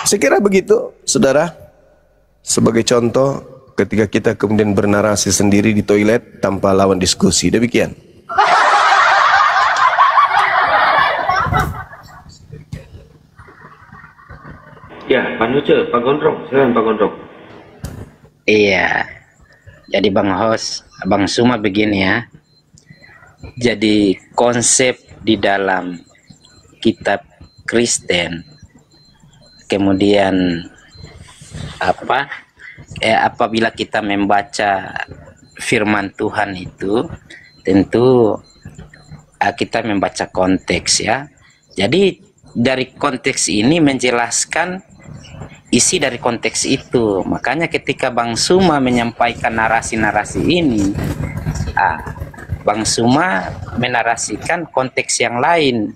Saya kira begitu, saudara. Sebagai contoh, ketika kita kemudian bernarasi sendiri di toilet tanpa lawan diskusi. Demikian. Ya, Pak Nuce, Pak Gondrong, silakan Pak Gondrong. Iya. Jadi Bang Hos, Bang Suma begini ya. Jadi konsep di dalam kitab Kristen, kemudian apabila kita membaca firman Tuhan itu, tentu kita membaca konteks ya. Jadi dari konteks ini menjelaskan isi dari konteks itu. Makanya ketika Bang Suma menyampaikan narasi-narasi ini, Bang Suma menarasikan konteks yang lain.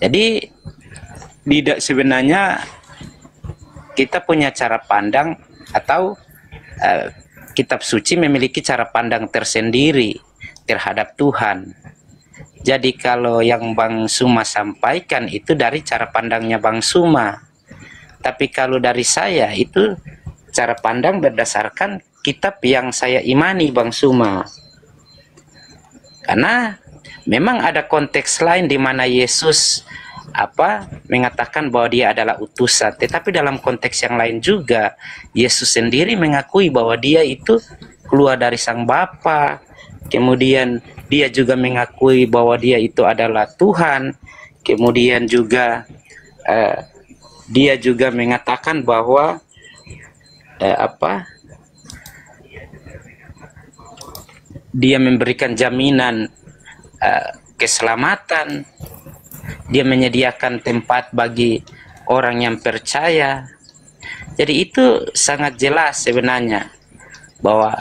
Jadi tidak, sebenarnya kita punya cara pandang atau kitab suci memiliki cara pandang tersendiri terhadap Tuhan. Jadi kalau yang Bang Suma sampaikan itu dari cara pandangnya Bang Suma. Tapi kalau dari saya itu cara pandang berdasarkan kitab yang saya imani Bang Suma. Karena memang ada konteks lain di mana Yesus mengatakan bahwa dia adalah utusan, tetapi dalam konteks yang lain juga Yesus sendiri mengakui bahwa dia itu keluar dari Sang Bapa. Kemudian dia juga mengakui bahwa dia itu adalah Tuhan. Kemudian juga dia juga mengatakan bahwa dia memberikan jaminan keselamatan. Dia menyediakan tempat bagi orang yang percaya. Jadi itu sangat jelas sebenarnya bahwa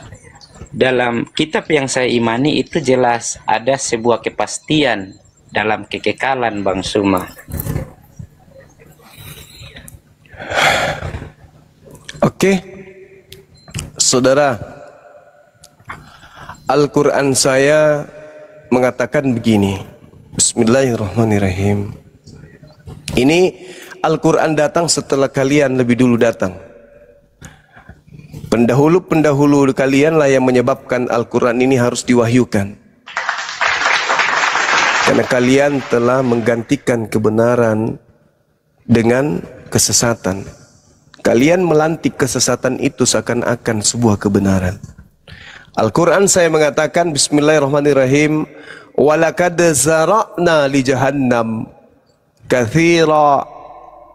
dalam kitab yang saya imani itu jelas ada sebuah kepastian dalam kekekalan Bang Suma. Oke, saudara, Al-Quran saya mengatakan begini. Bismillahirrahmanirrahim. Ini Al-Quran datang setelah kalian lebih dulu datang. Pendahulu-pendahulu kalian lah yang menyebabkan Al-Quran ini harus diwahyukan. Karena kalian telah menggantikan kebenaran dengan kesesatan. Kalian melantik kesesatan itu seakan-akan sebuah kebenaran. Al-Quran saya mengatakan, Bismillahirrahmanirrahim, walakad zara'na li jahannam katsira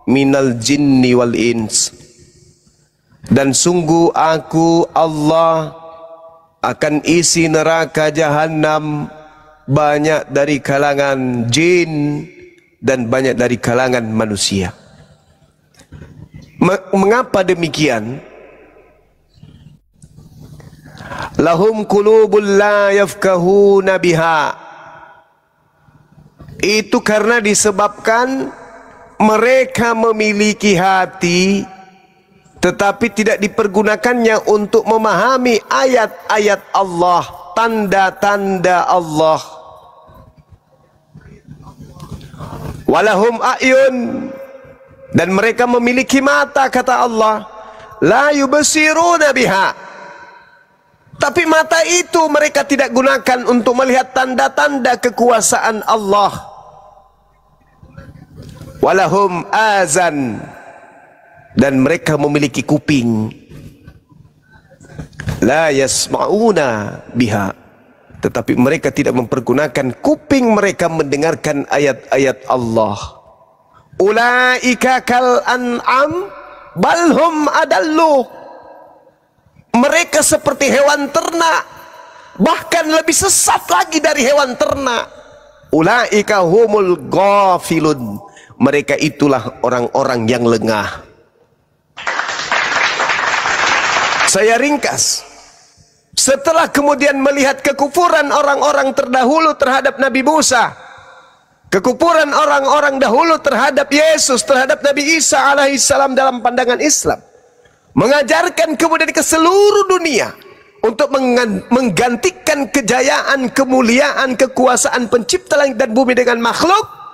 minal jinni wal ins. Dan sungguh aku Allah akan isi neraka jahanam banyak dari kalangan jin dan banyak dari kalangan manusia. Mengapa demikian? Lahum qulubun la yafqahuna biha. Itu karena disebabkan mereka memiliki hati tetapi tidak dipergunakannya untuk memahami ayat-ayat Allah, tanda-tanda Allah. Walahum a'yun, dan mereka memiliki mata, kata Allah, la yubsiruna biha. Tapi mata itu mereka tidak gunakan untuk melihat tanda-tanda kekuasaan Allah. Walahum azan, dan mereka memiliki kuping, la yasma'una biha, tetapi mereka tidak mempergunakan kuping mereka mendengarkan ayat-ayat Allah. Ulaika kal an'am balhum adallu. Mereka seperti hewan ternak, bahkan lebih sesat lagi dari hewan ternak. Ulaika humul ghafilun. Mereka itulah orang-orang yang lengah. Saya ringkas. Setelah kemudian melihat kekufuran orang-orang terdahulu terhadap Nabi Musa, kekufuran orang-orang dahulu terhadap Yesus, terhadap Nabi Isa alaihissalam dalam pandangan Islam, mengajarkan kemudian ke seluruh dunia untuk menggantikan kejayaan, kemuliaan, kekuasaan pencipta langit dan bumi dengan makhluk.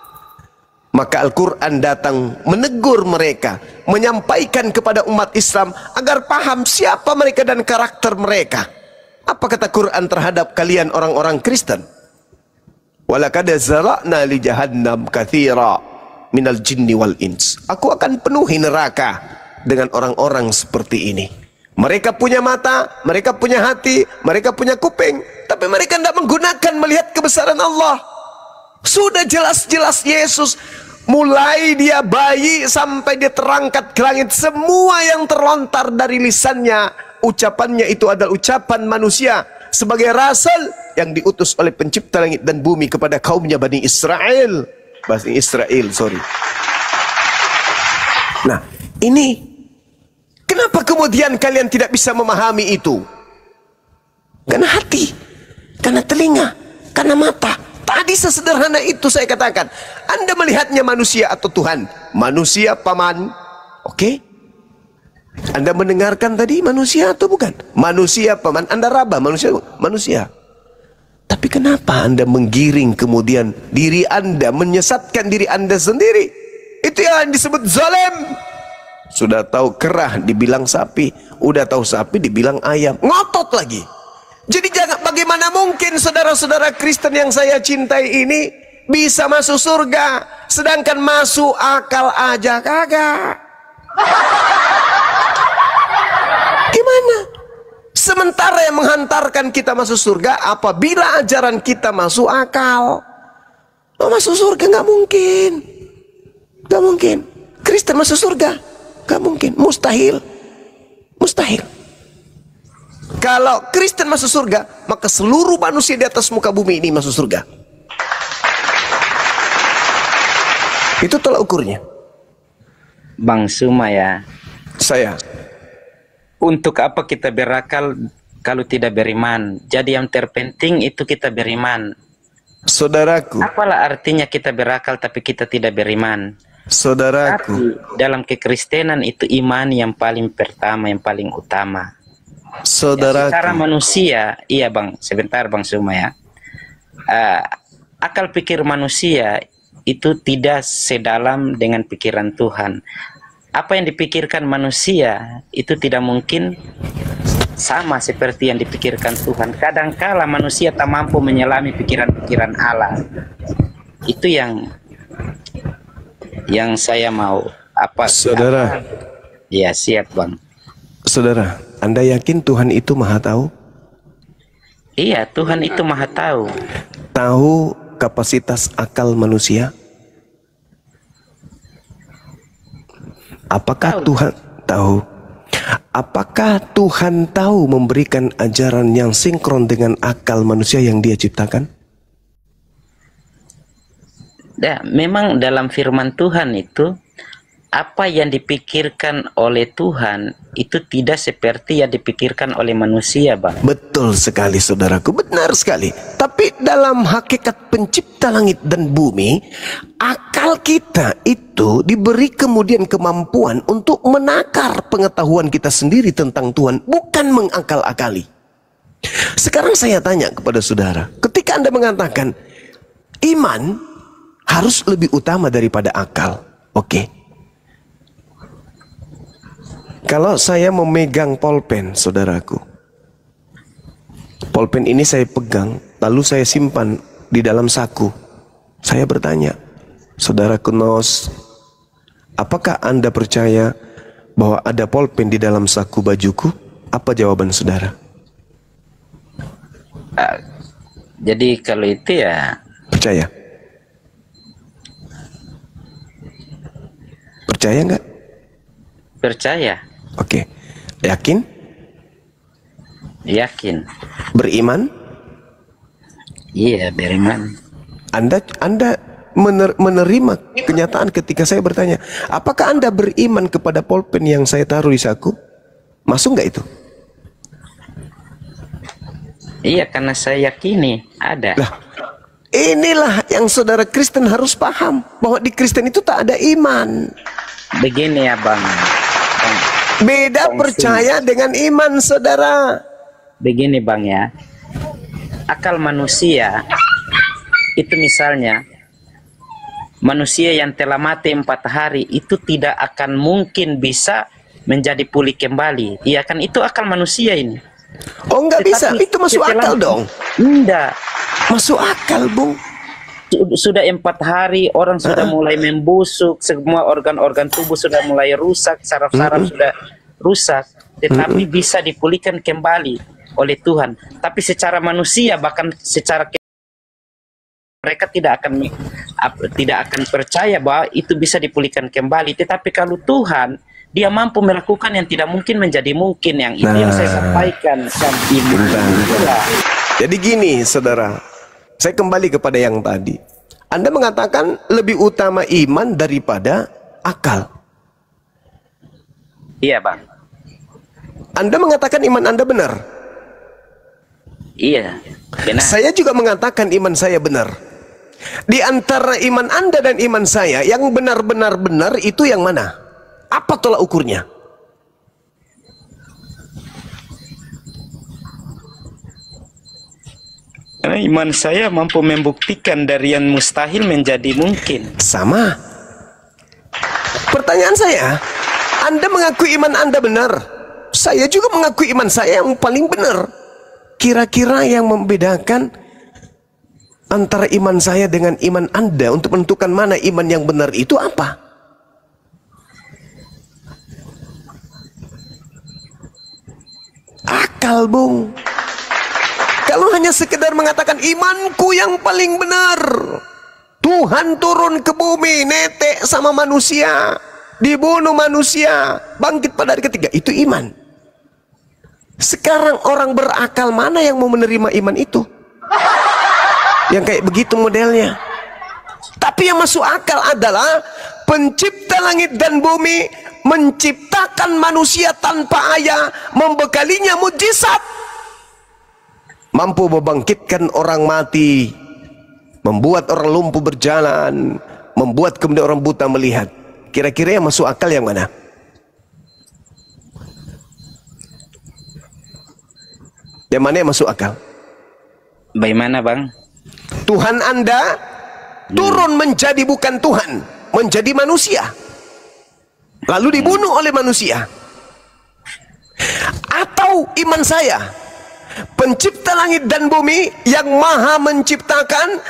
Maka Al-Quran datang menegur mereka, menyampaikan kepada umat Islam agar paham siapa mereka dan karakter mereka. Apa kata Quran terhadap kalian orang-orang Kristen? Walaqad zara'na li jahannam katsira minal jinni wal ins. Aku akan penuhi neraka dengan orang-orang seperti ini. Mereka punya mata, mereka punya hati, mereka punya kuping, tapi mereka tidak menggunakan melihat kebesaran Allah. Sudah jelas-jelas Yesus, mulai dia bayi sampai dia terangkat ke langit, semua yang terlontar dari lisannya, ucapannya itu adalah ucapan manusia sebagai rasul yang diutus oleh pencipta langit dan bumi kepada kaumnya Bani Israel. Bani Israel, sorry. Nah, ini kenapa kemudian kalian tidak bisa memahami itu? Karena hati, karena telinga, karena mata. Tadi sesederhana itu saya katakan. Anda melihatnya manusia atau Tuhan? Manusia paman. Oke? Anda mendengarkan tadi manusia atau bukan? Manusia paman. Anda raba manusia. Manusia. Tapi kenapa Anda menggiring kemudian diri Anda, menyesatkan diri Anda sendiri? Itu yang disebut zalim. Sudah tahu kerah dibilang sapi, udah tahu sapi dibilang ayam. Ngotot lagi. Jadi jangan, bagaimana mungkin saudara-saudara Kristen yang saya cintai ini bisa masuk surga, sedangkan masuk akal aja kagak? Gimana? Sementara yang menghantarkan kita masuk surga apabila ajaran kita masuk akal. Mau masuk surga nggak mungkin, nggak mungkin. Kristen masuk surga nggak mungkin, mustahil, mustahil. Kalau Kristen masuk surga, maka seluruh manusia di atas muka bumi ini masuk surga. Itu tolak ukurnya. Bang Suma ya. Saya. Untuk apa kita berakal kalau tidak beriman? Jadi yang terpenting itu kita beriman. Saudaraku. Apalah artinya kita berakal tapi kita tidak beriman? Saudaraku. Tapi dalam kekristenan itu iman yang paling pertama, yang paling utama. Saudaraku. Ya, secara manusia, iya bang, sebentar bang Suma ya. Akal pikir manusia itu tidak sedalam dengan pikiran Tuhan. Apa yang dipikirkan manusia itu tidak mungkin sama seperti yang dipikirkan Tuhan. Kadangkala manusia tak mampu menyelami pikiran-pikiran Allah. Itu yang saya mau. Apa? Saudara. Ya siap bang. Saudara, Anda yakin Tuhan itu maha tahu? Iya, Tuhan itu maha tahu. Tahu kapasitas akal manusia? Apakah Tuhan tahu? Apakah Tuhan tahu memberikan ajaran yang sinkron dengan akal manusia yang Dia ciptakan? Ya, memang dalam firman Tuhan itu apa yang dipikirkan oleh Tuhan itu tidak seperti yang dipikirkan oleh manusia, Bang. Betul sekali saudaraku, benar sekali. Tapi dalam hakikat pencipta langit dan bumi, akal kita itu diberi kemudian kemampuan untuk menakar pengetahuan kita sendiri tentang Tuhan, bukan mengakal-akali. Sekarang saya tanya kepada saudara, ketika Anda mengatakan iman harus lebih utama daripada akal, oke. Kalau saya memegang pulpen, saudaraku, pulpen ini saya pegang, lalu saya simpan di dalam saku. Saya bertanya, saudaraku Nos, apakah Anda percaya bahwa ada pulpen di dalam saku bajuku? Apa jawaban saudara? Jadi kalau itu ya Percaya? Percaya nggak? percaya, Oke. Yakin? yakin, Beriman? iya beriman. Anda menerima kenyataan ketika saya bertanya, apakah Anda beriman kepada pulpen yang saya taruh di saku? Masuk nggak itu? Iya, karena saya yakini ada. Lah, inilah yang saudara Kristen harus paham, bahwa di Kristen itu tak ada iman. Begini ya Bang. Beda percaya dengan iman, saudara. Begini Bang ya. Akal manusia itu misalnya manusia yang telah mati 4 hari itu tidak akan mungkin bisa menjadi pulih kembali. Iya kan, itu akal manusia ini. Oh, nggak bisa, itu masuk akal dong. Enggak. Masuk akal, Bung. Sudah 4 hari orang sudah mulai membusuk, semua organ-organ tubuh sudah mulai rusak, saraf-saraf sudah rusak, tetapi bisa dipulihkan kembali oleh Tuhan. Tapi secara manusia, bahkan secara mereka tidak akan percaya bahwa itu bisa dipulihkan kembali. Tetapi kalau Tuhan, Dia mampu melakukan yang tidak mungkin menjadi mungkin. Yang itu yang saya sampaikan kan, Ibu. Jadi gini, saudara, saya kembali kepada yang tadi. Anda mengatakan lebih utama iman daripada akal. Iya Bang. Anda mengatakan iman Anda benar. Iya, benar. Saya juga mengatakan iman saya benar. Di antara iman Anda dan iman saya, yang benar-benar benar itu yang mana? Apa tolak ukurnya? Karena iman saya mampu membuktikan dari yang mustahil menjadi mungkin. Sama. Pertanyaan saya, Anda mengakui iman Anda benar. Saya juga mengakui iman saya yang paling benar. Kira-kira yang membedakan antara iman saya dengan iman Anda untuk menentukan mana iman yang benar itu apa? Akal, Bung. Kalau hanya sekedar mengatakan imanku yang paling benar, Tuhan turun ke bumi, netek sama manusia, dibunuh manusia, bangkit pada hari ketiga, itu iman. Sekarang orang berakal mana yang mau menerima iman itu? Yang kayak begitu modelnya. Tapi yang masuk akal adalah pencipta langit dan bumi menciptakan manusia tanpa ayah, membekalinya mujizat, mampu membangkitkan orang mati, membuat orang lumpuh berjalan, membuat kemudian orang buta melihat. Kira-kira yang masuk akal yang mana? Yang mana yang masuk akal? Bagaimana Bang? Tuhan Anda turun menjadi bukan Tuhan, menjadi manusia, lalu dibunuh oleh manusia. Atau iman saya, pencipta langit dan bumi yang maha menciptakan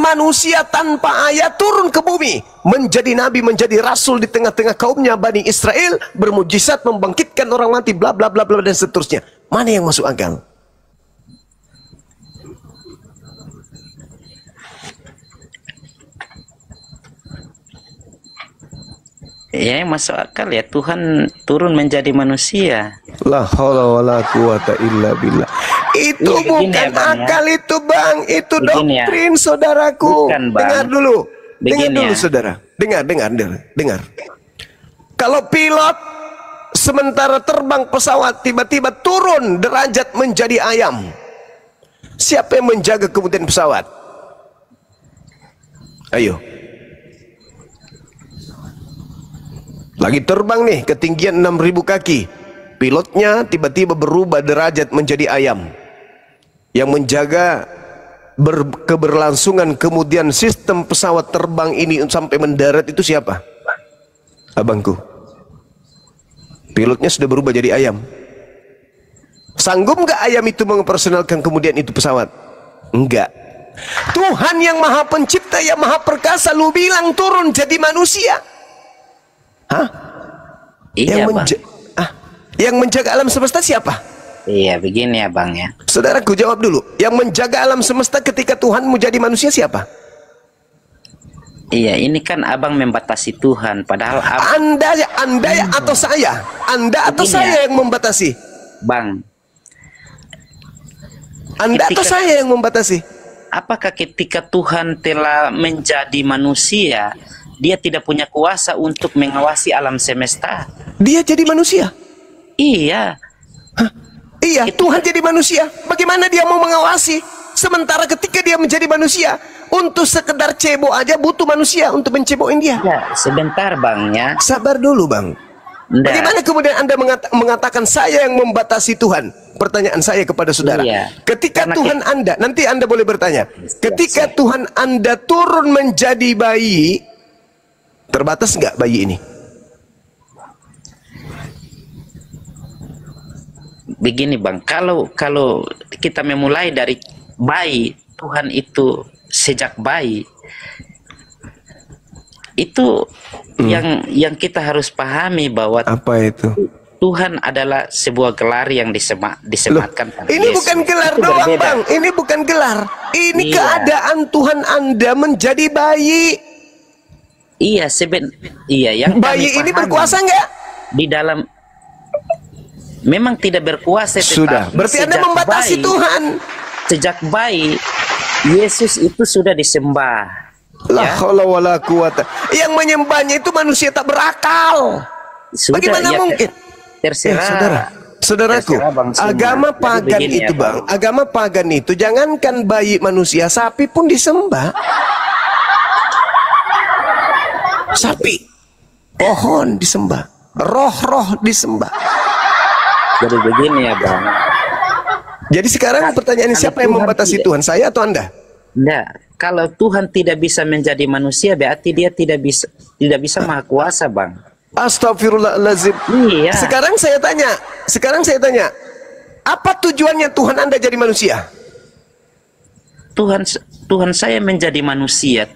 manusia tanpa ayah, turun ke bumi, menjadi nabi, menjadi rasul di tengah-tengah kaumnya Bani Israel, bermujizat, membangkitkan orang mati, bla bla bla bla dan seterusnya. Mana yang masuk akal? Ya, yang masuk akal ya, Tuhan turun menjadi manusia. La haula wala quwata illa billah. Itu ya, bukan ya, Bang, akal ya. Itu Bang, itu begini doktrin ya. saudaraku. Bukan, Bang. Dengar dulu. Dengar Begini dulu ya. saudara. Dengar. Kalau pilot sementara terbang pesawat tiba-tiba turun derajat menjadi ayam, siapa yang menjaga kemudian pesawat? Ayo. Lagi terbang nih, ketinggian 6.000 kaki. Pilotnya tiba-tiba berubah derajat menjadi ayam. Yang menjaga keberlangsungan kemudian sistem pesawat terbang ini sampai mendarat itu siapa? Abangku. Pilotnya sudah berubah jadi ayam. Sanggup nggak ayam itu mempersonalkan kemudian itu pesawat? Enggak. Tuhan yang maha pencipta, yang maha perkasa, lu bilang turun jadi manusia. Hah? Iya, Bang. Yang menjaga alam semesta siapa? Iya, begini ya, Bang ya. Saudaraku jawab dulu. Yang menjaga alam semesta ketika Tuhan mau jadi manusia siapa? Iya, ini kan abang membatasi Tuhan, padahal Anda atau saya? Anda atau Begini saya ya. yang membatasi? Bang, Anda atau Ketika- saya yang membatasi? apakah ketika Tuhan telah menjadi manusia, dia tidak punya kuasa untuk mengawasi alam semesta? Dia jadi manusia. Iya, Iya, Tuhan jadi manusia. Bagaimana dia mau mengawasi? Sementara ketika dia menjadi manusia, untuk sekedar cebok aja butuh manusia untuk mencebokin dia. ya, sebentar Bang ya. Sabar dulu, Bang. Nggak. Bagaimana kemudian Anda mengatakan saya yang membatasi Tuhan? Pertanyaan saya kepada saudara. Iya. Ketika Karena Tuhan Anda, nanti Anda boleh bertanya. Ketika siap. Tuhan Anda turun menjadi bayi, terbatas nggak bayi ini? Begini Bang, kalau kita memulai dari bayi, Tuhan itu sejak bayi itu yang kita harus pahami bahwa Apa itu? Tuhan adalah sebuah gelar yang disematkan pada Ini Yesus. bukan gelar Itu doang, berbeda. Bang. Ini bukan gelar. Ini Iya. keadaan Tuhan Anda menjadi bayi. Iya, yang Bayi kami ini pahami berkuasa nggak? di dalam, memang tidak berkuasa. Sudah. tetapi Berarti Anda sejak membatasi bayi- Tuhan. Sejak bayi Yesus itu sudah disembah. La Ya. haula wala quwata. Yang menyembahnya itu manusia tak berakal. Sudah, Bagaimana ya, mungkin? Terserah. Saudaraku, Terserah Bang semua. agama Jadi pagan begini itu, ya, Bang. Agama pagan itu jangankan bayi manusia, sapi pun disembah. Sapi, pohon disembah, roh-roh disembah. Jadi begini ya Bang. Jadi sekarang pertanyaannya, Kalau siapa yang Tuhan membatasi tidak- Tuhan? Saya atau Anda? Enggak, kalau Tuhan tidak bisa menjadi manusia, berarti dia tidak bisa maha kuasa, Bang. Astagfirullahaladzim. Iya. Sekarang saya tanya, apa tujuannya Tuhan Anda jadi manusia? Tuhan saya menjadi manusia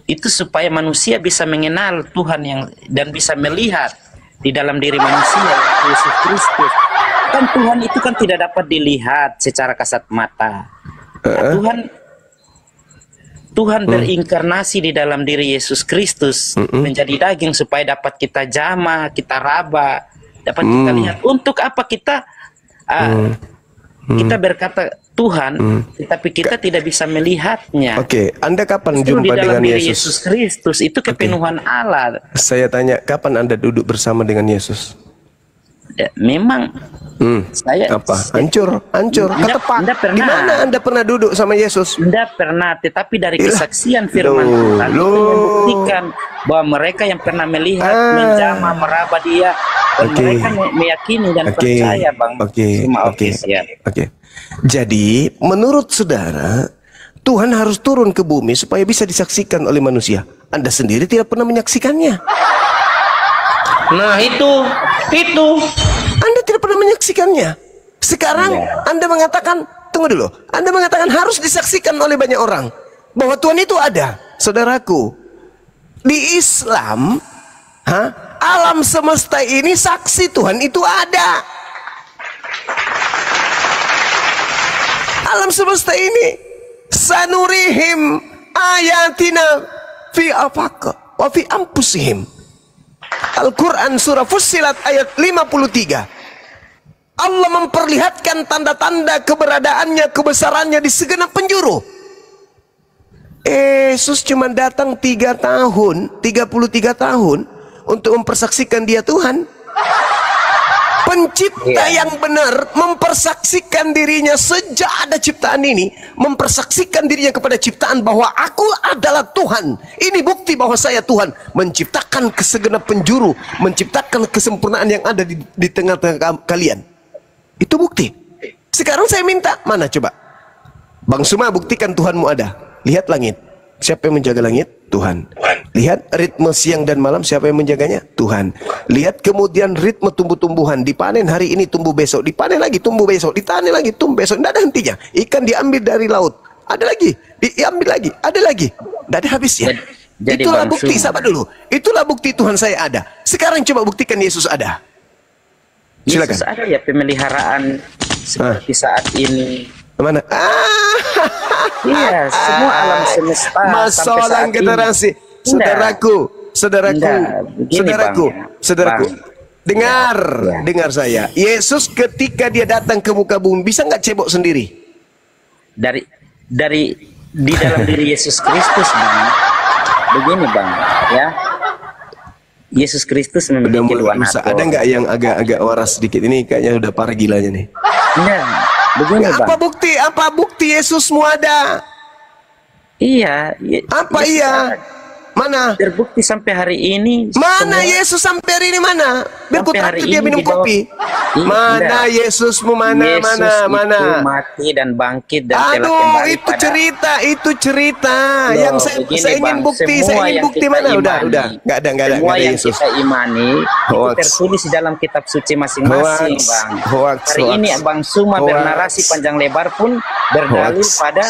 itu supaya manusia bisa mengenal Tuhan dan bisa melihat di dalam diri manusia Yesus Kristus. Kan Tuhan itu kan tidak dapat dilihat secara kasat mata. Tuhan berinkarnasi di dalam diri Yesus Kristus menjadi daging supaya dapat kita jamah, kita raba, dapat kita lihat. Untuk apa kita kita berkata Tuhan, tetapi kita tidak bisa melihatnya. Oke, Anda kapan Justru di jumpa dalam dengan diri Yesus? Yesus Kristus itu kepenuhan Allah. Saya tanya, kapan Anda duduk bersama dengan Yesus? Memang saya Apa? Hancur, ketepak. Anda pernah. Di mana Anda pernah duduk sama Yesus? Tidak pernah, tetapi dari Iyalah. kesaksian firman Tuhan itu membuktikan bahwa mereka yang pernah melihat, menjamah, meraba dia, dan Oke. mereka meyakini dan percaya, Bang. Oke. Siap. Jadi, menurut saudara, Tuhan harus turun ke bumi supaya bisa disaksikan oleh manusia. Anda sendiri tidak pernah menyaksikannya. Nah itu. Anda tidak pernah menyaksikannya. Sekarang Anda mengatakan, tunggu dulu. Anda mengatakan harus disaksikan oleh banyak orang bahwa Tuhan itu ada. Saudaraku, di Islam, alam semesta ini saksi Tuhan itu ada. Alam semesta ini sanurihim ayatina fi afaq wa fi anfusihim. Al-Quran surah Fussilat ayat 53. Allah memperlihatkan tanda-tanda keberadaannya, kebesarannya di segenap penjuru. Yesus cuma datang 3 tahun, 33 tahun untuk mempersaksikan dia Tuhan. Pencipta yang benar mempersaksikan dirinya sejak ada ciptaan ini, mempersaksikan dirinya kepada ciptaan bahwa aku adalah Tuhan. Ini bukti bahwa saya Tuhan, menciptakan kesegenap penjuru, menciptakan kesempurnaan yang ada di tengah-tengah kalian. Itu bukti. Sekarang saya minta, mana coba? Bang Suma, buktikan Tuhanmu ada. Lihat langit. Siapa yang menjaga langit? Tuhan. Lihat ritme siang dan malam, siapa yang menjaganya? Tuhan. Lihat kemudian ritme tumbuh-tumbuhan, dipanen hari ini, tumbuh besok, dipanen lagi, tumbuh besok, dipanen lagi, tumbuh besok, tidak ada hentinya. Ikan diambil dari laut, ada lagi, diambil lagi, ada lagi, tidak ada habisnya. Itulah bukti, sahabat dulu. Itulah bukti Tuhan saya ada. Sekarang coba buktikan Yesus ada. Silakan. Yesus ada ya pemeliharaan seperti saat ini. Mana? Iya, semua alam semesta. Masalah generasi. Saudaraku, saudaraku, dengar, dengar saya. Yesus ketika dia datang ke muka bumi bisa nggak cebok sendiri? Dari di dalam diri Yesus Kristus, Bang. Begini, Bang, ya. Yesus Kristus memiliki dua natur. Ada nggak yang agak-agak waras sedikit? Ini kayaknya udah parah gilanya nih. Nah, begini, Bang. Apa bukti Yesusmu ada? Iya. Apa Yesus iya? ada. Mana? Terbukti sampai hari ini. Mana Yesus sampai hari ini mana? Biar ku traktir dia minum kopi. Mana Yesusmu mana? Yesus mana? Itu mati dan bangkit dan telah kembali itu cerita, itu cerita. Loh, yang saya ingin bukti, mana? Udah. Nggak ada Semua yang Yesus. kita imani itu tertulis di dalam kitab suci masing-masing, Bang. Hari ini Bang Suma bernarasi panjang lebar pun berdalil pada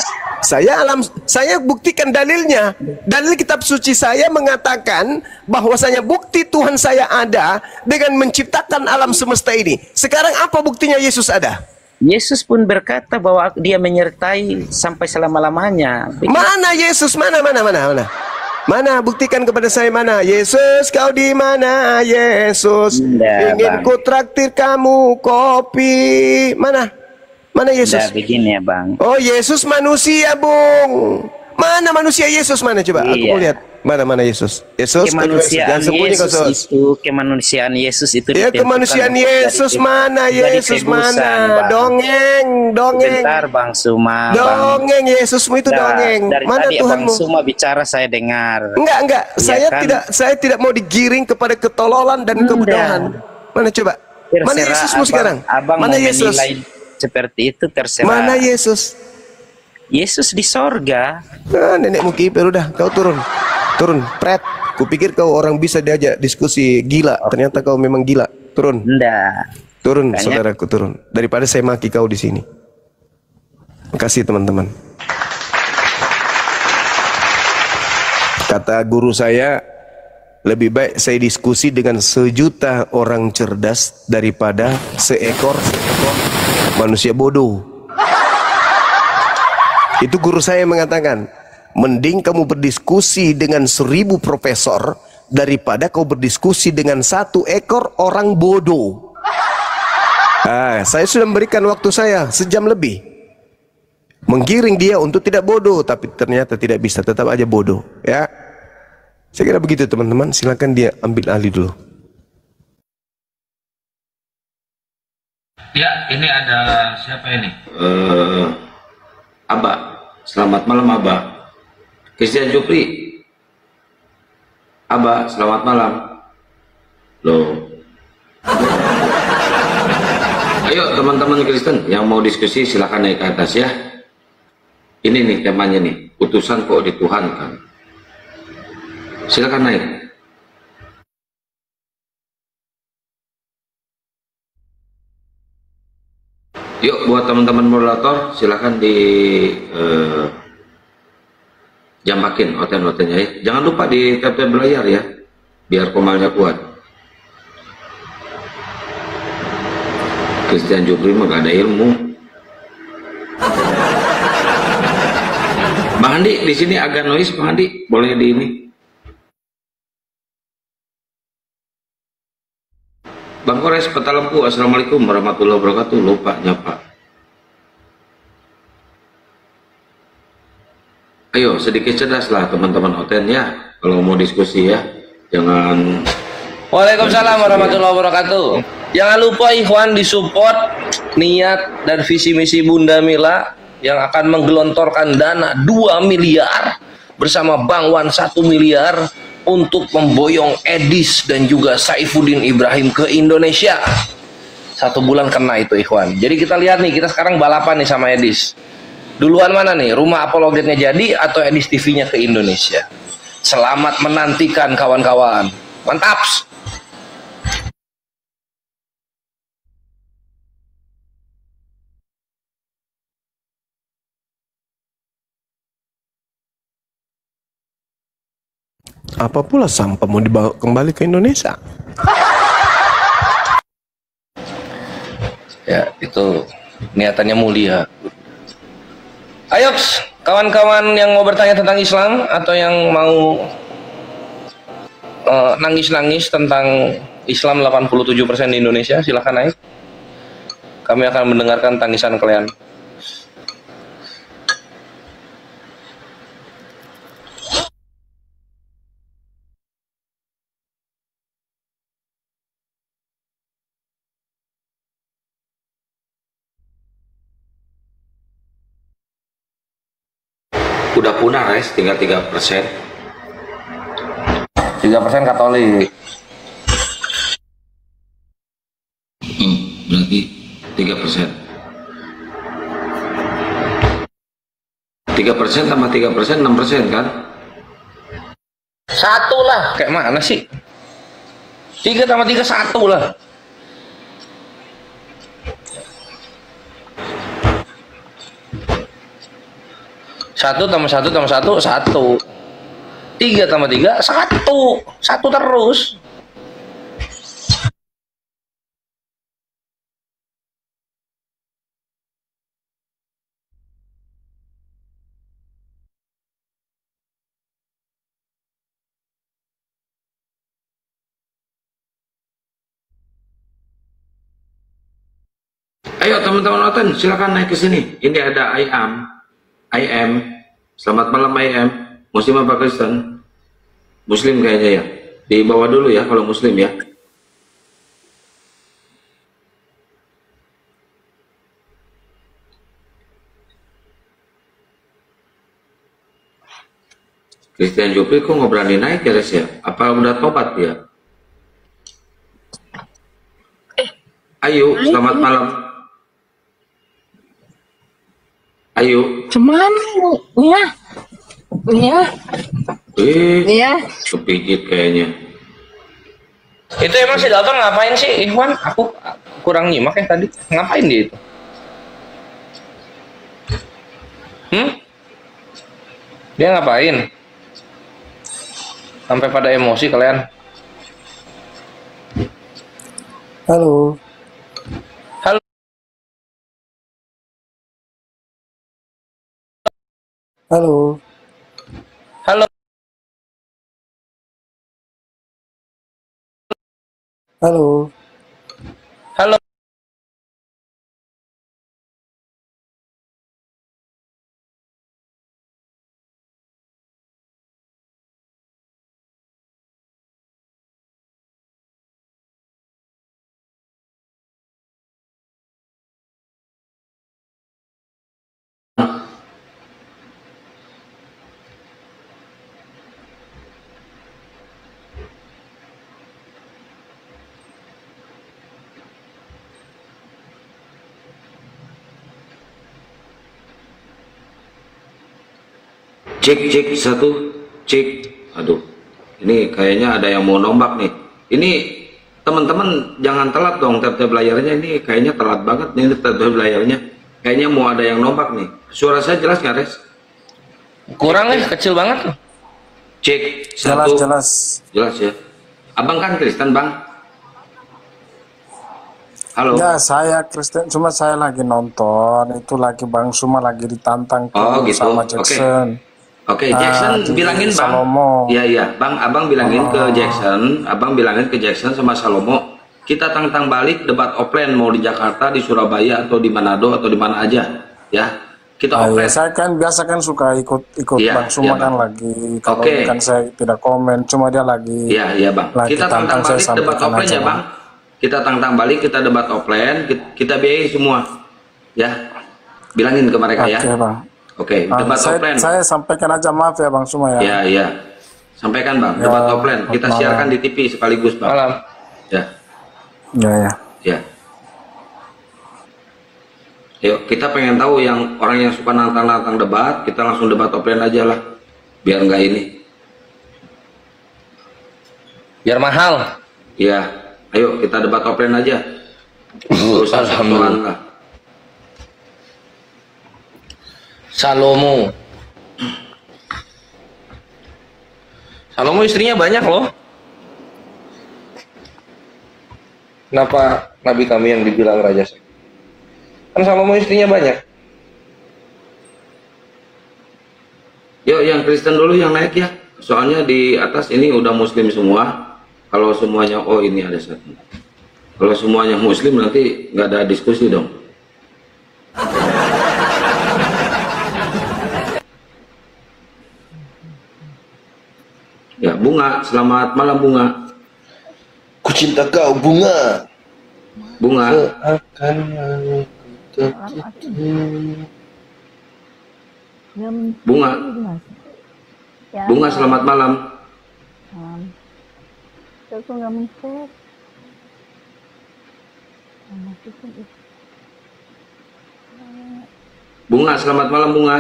saya buktikan dalilnya. Dalil kitab suci saya mengatakan bahwasanya bukti Tuhan saya ada dengan menciptakan alam semesta ini. Sekarang apa buktinya Yesus ada? Yesus pun berkata bahwa dia menyertai sampai selama-lamanya. Mana Yesus? Mana? Mana? Buktikan kepada saya mana? Yesus, kau di mana? Yesus, ingin ku traktir kamu kopi. Mana Yesus? Nah, begini ya, Bang. Oh, Yesus manusia, Bung. Mana manusia Yesus? Mana coba? Aku mau lihat. Mana Yesus? Yesus kemanusiaan Yesus itu ya, kemanusiaan Yesus mana? Yesus mana? Bang. Dongeng. Bentar, Bang Suma. Dongeng Yesusmu itu dongeng. Dari mana tadi Tuhanmu? Bang Suma bicara saya dengar. Enggak. Ya, Saya tidak mau digiring kepada ketololan dan kebodohan. Mana coba? Mana Yesusmu sekarang? Mana Yesus? Seperti itu terserah. Mana Yesus? Yesus di sorga. Nenekmu kiper udah, kau turun, pret. Kupikir kau orang bisa diajak diskusi gila, ternyata kau memang gila. Turun. Enggak. Turun, saudaraku turun. Daripada saya maki kau di sini. Makasih teman-teman. Kata guru saya, lebih baik saya diskusi dengan 1.000.000 orang cerdas daripada seekor manusia bodoh. Itu guru saya mengatakan, mending kamu berdiskusi dengan 1.000 profesor daripada kau berdiskusi dengan 1 ekor orang bodoh. Saya sudah memberikan waktu saya 1 jam lebih menggiring dia untuk tidak bodoh, tapi ternyata tidak bisa, tetap aja bodoh. Ya, saya kira begitu teman-teman. Silakan dia ambil alih dulu. Ya, ini ada siapa ini? Abah, selamat malam Abah. Christian Jupri. Abah, selamat malam. Loh. Ayo teman-teman Kristen yang mau diskusi silahkan naik ke atas ya. Ini nih temanya nih, utusan kok dituhankan. Silakan naik. Yuk buat teman-teman moderator silahkan di jampakin hotel-hotelnya ya. Jangan lupa di tap berlayar ya, biar komalnya kuat. Christian Jupri mah gak ada ilmu. Bang Andi di sini agak noise, Bang Andi boleh di ini. Bang Kores Petalempu, assalamualaikum warahmatullahi wabarakatuh. Lupa nyapa. Ayo sedikit cerdas lah teman-teman Oten ya, kalau mau diskusi ya, jangan. Waalaikumsalam warahmatullahi wabarakatuh. Jangan lupa Ikhwan disupport niat dan visi misi Bunda Mila yang akan menggelontorkan dana 2 miliar bersama Bang Wan 1 miliar untuk memboyong Edis dan juga Saifuddin Ibrahim ke Indonesia. 1 bulan kena itu Ikhwan. Jadi kita lihat nih, kita sekarang balapan nih sama Edis. Duluan mana nih? Rumah Apologetnya jadi atau Edis TV-nya ke Indonesia? Selamat menantikan kawan-kawan. Mantap. Apa pula sampah mau dibawa kembali ke Indonesia? Ya, itu niatannya mulia. Ayo, kawan-kawan yang mau bertanya tentang Islam atau yang mau nangis-nangis tentang Islam 87% di Indonesia, silahkan naik. Kami akan mendengarkan tangisan kalian. Udah punah Res, tinggal 3%. 3% Katolik. Berarti 3%. 3% tambah 3%, 6% kan? 1 lah. Kayak mana sih? 3 tambah 3, 1 lah. 1 tambah 1 tambah 1, 1. 3 tambah 3, 1. 1 terus. Ayo teman-teman Oten, silakan naik ke sini. Ini ada IM. Selamat malam IM. Muslim apa Kristen? Muslim kayaknya ya. Di bawah dulu ya kalau Muslim ya. Christian Jupri kok nggak berani naik ya Res ya? Apa udah tobat ya? Ayo, selamat malam. Ayo. Cuman ya. Iya. Kepijit kayaknya. Itu emang si Dalton ngapain sih, Ikhwan? Aku kurang nyimak ya tadi. Ngapain dia itu? Dia ngapain? Sampai pada emosi kalian. Halo. Halo. Halo. Halo. Halo. Halo. Cek 1, cek. Aduh, ini kayaknya ada yang mau nombak nih. Ini teman-teman jangan telat dong tab-tab layarnya, ini kayaknya telat banget nih tab-tab layarnya. Kayaknya mau ada yang nombak nih. Suara saya jelas nggak Res? Kurang nih, kecil banget. Cek 1. Jelas ya. Abang kan Kristen Bang? Halo. Ya saya Kristen, cuma saya lagi nonton. Itu lagi Bang Suma lagi ditantang gitu. sama Jackson. Oke, Jackson bilangin Bang. Salomo. Iya, Bang, Abang bilangin ke Jackson, sama Salomo, kita tantang balik debat offline mau di Jakarta, di Surabaya atau di Manado atau di mana aja, ya. Kita Ah, iya, offline. saya kan biasa kan suka ikut Iya, Bang Suma iya, kan Bang. lagi. Kalau Oke. ini kan saya tidak komen, cuma dia lagi Iya Bang. lagi Kita tantang tantang, saya balik debat sampaikan offline aja ya Bang. Kita tantang balik, kita debat offline, kita biayai semua. Ya. Bilangin ke mereka ya. Oke Bang. Oke, Ah, debat offline. saya sampaikan aja, maaf ya Bang Suma ya. Iya, iya. Sampaikan Bang, Ya, debat offline. Kita malam. siarkan di TV sekaligus Bang. Malam. Ya. Ya ya. Ya. Yuk, kita pengen tahu yang orang yang suka nantang-nantang debat, kita langsung debat offline aja lah. Biar nggak ini. Biar mahal. Ya, ayo kita debat offline aja. Nggak usah Alhamdulillah. sok-sokan lah. Salomo. Salomo istrinya banyak loh. Kenapa Nabi kami yang dibilang raja? Kan Salomo istrinya banyak. Yuk, yang Kristen dulu yang naik ya. Soalnya di atas ini udah Muslim semua. Kalau semuanya, oh ini ada satu. Kalau semuanya Muslim nanti nggak ada diskusi dong. Ya, Bunga. Selamat malam Bunga. Ku cinta kau bunga. Bunga. Seakan Bunga. Bunga, selamat malam. Bunga, selamat malam Bunga.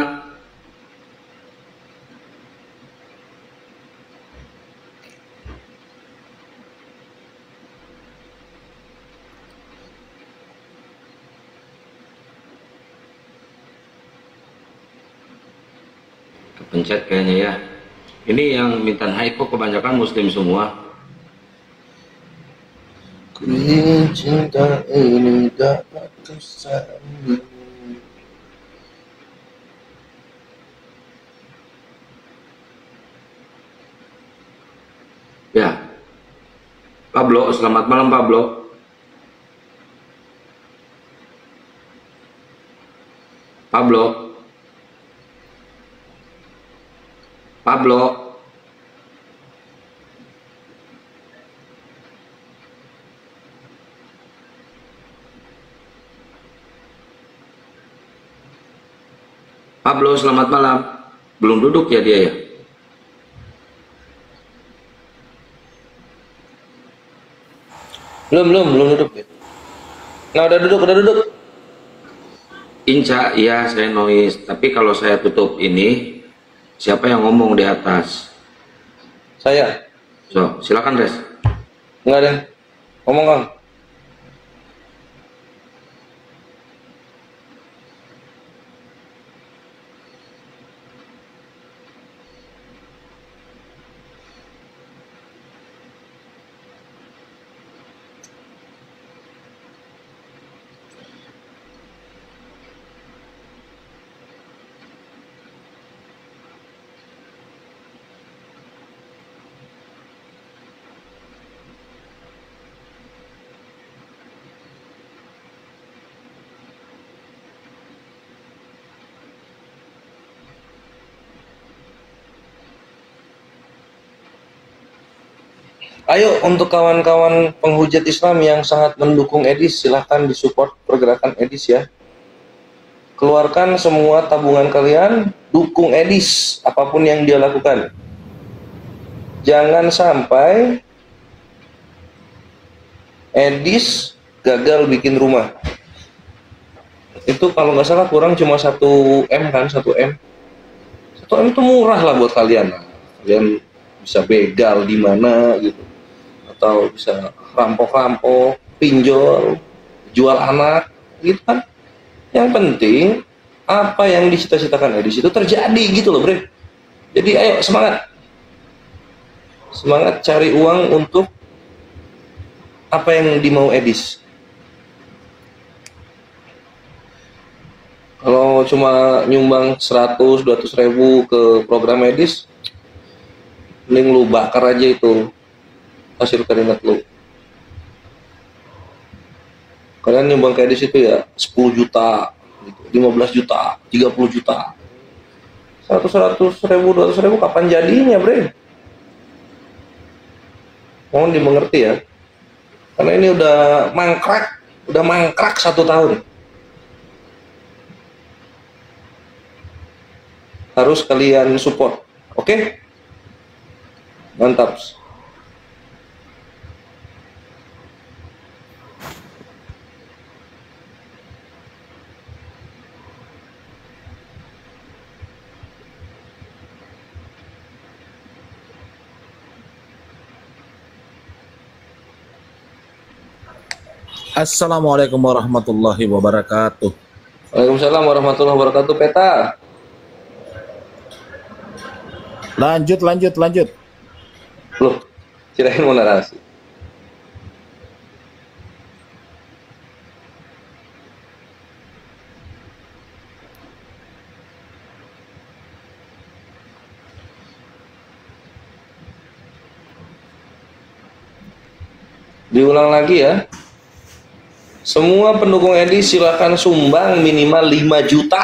Kepencet kayaknya ya. Ini yang minta naik kok kebanyakan Muslim semua. ku cinta ini dapat tersambung. Ya. Pablo, selamat malam Pablo. Pablo. Pablo. Pablo, selamat malam. Belum duduk ya dia ya? Belum duduk ya. Nah, udah duduk. Inca, iya saya noise. Tapi kalau saya tutup ini, siapa yang ngomong di atas? Saya. So, silakan Res. Enggak ada. Ngomong Kang. Ayo untuk kawan-kawan penghujat Islam yang sangat mendukung Edis, silahkan disupport pergerakan Edis ya. Keluarkan semua tabungan kalian, dukung Edis apapun yang dia lakukan. Jangan sampai Edis gagal bikin rumah. Itu kalau nggak salah kurang cuma 1M kan, 1M. 1M itu murah lah buat kalian. Kalian bisa begal di mana gitu. Atau bisa rampok-rampok, pinjol, jual anak, gitu kan. Yang penting apa yang dicita-citakan Edis itu terjadi gitu loh, Bre. Jadi ayo semangat. Semangat cari uang untuk apa yang dimau Edis. Kalau cuma nyumbang 100-200 ribu ke program Edis, mending lu bakar aja itu hasil keringat lu. Kalian nyumbang ke Edis itu ya 10 juta, gitu. 15 juta, 30 juta. 100 ribu, 200 ribu kapan jadinya, bre? Mohon dimengerti ya. Karena ini udah mangkrak 1 tahun. Harus kalian support, oke? Mantap. Assalamualaikum warahmatullahi wabarakatuh. Waalaikumsalam warahmatullahi wabarakatuh. Peta. Lanjut. Loh, kirain mau narasi. Diulang lagi ya. Semua pendukung Edis silakan sumbang minimal 5 juta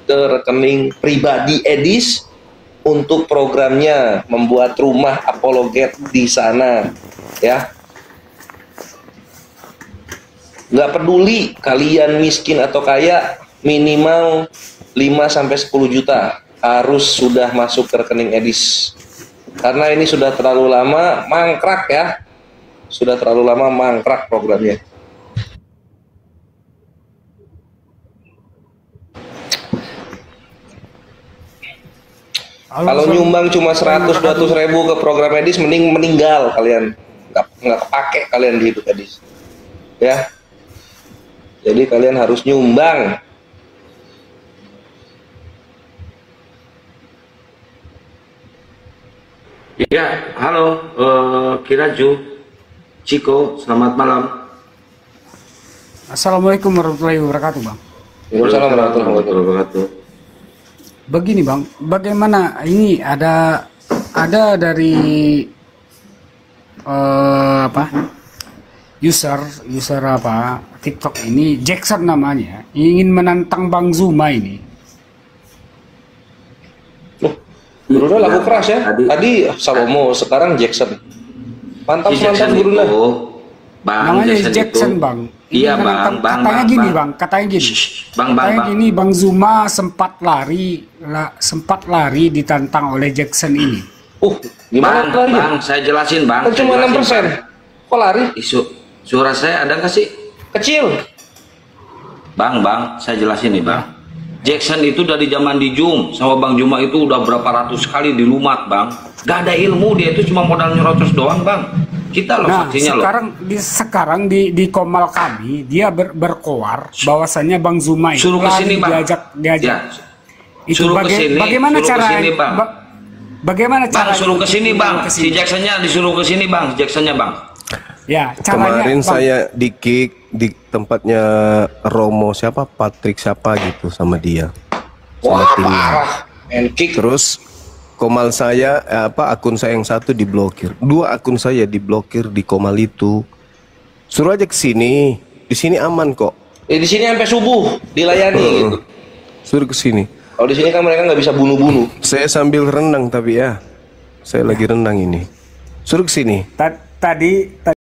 ke rekening pribadi Edis untuk programnya membuat rumah apologet di sana ya. Nggak peduli kalian miskin atau kaya, minimal 5-10 juta harus sudah masuk ke rekening Edis. Karena ini sudah terlalu lama mangkrak ya. Sudah terlalu lama mangkrak programnya. Kalau nyumbang cuma 100-200 ribu ke program Edis, mending meninggal kalian, nggak kepake kalian di hidup Edis, ya. Jadi kalian harus nyumbang. Ya, halo, Kiraju, Ciko, selamat malam. Assalamualaikum warahmatullahi wabarakatuh, Bang. Waalaikumsalam warahmatullahi wabarakatuh. Begini, Bang, bagaimana ini ada dari user apa TikTok ini, Jackson namanya, ingin menantang Bang Zuma ini. Bruna lagu keras ya. Tadi Salomo, sekarang Jackson. Mantap Bruna. Namanya Jackson, Bang. Iya, Bang. Katanya gini. Katanya gini, Bang Zuma sempat lari ditantang oleh Jackson ini. Gimana lari? Bang, saya jelasin, Bang. Kan cuma 6%. Kok lari? Suara saya ada nggak sih? Kecil. Bang, saya jelasin nih, Bang. Jackson itu dari zaman di Zoom sama Bang Zuma itu udah berapa ratus kali dilumat, Bang. Gak ada ilmu, dia itu cuma modal nyerocos doang, Bang. Kita loh saksinya loh. Sekarang di Komal kami dia berkoar bahwasannya Bang Zuma itu suruh kesini, Bang. diajak. Ya. Itu suruh kesini, bagaimana caranya, Bang? Bagaimana cara suruh kesini, Bang? Si Jacksonnya disuruh kesini, Bang. Jacksonnya, Bang. Ya, caranya, kemarin Bang, saya di kick di tempatnya Romo siapa, Patrick siapa gitu sama dia. Sama timnya. Terus Komal saya akun saya yang satu diblokir. 2 akun saya diblokir di Komal itu. Suruh aja ke sini. Di sini aman kok. Di sini sampai subuh dilayani gitu. Suruh ke sini. Kalau di sini kan mereka nggak bisa bunuh-bunuh. Saya sambil renang tapi ya. Saya lagi renang ini. Suruh ke sini. Tadi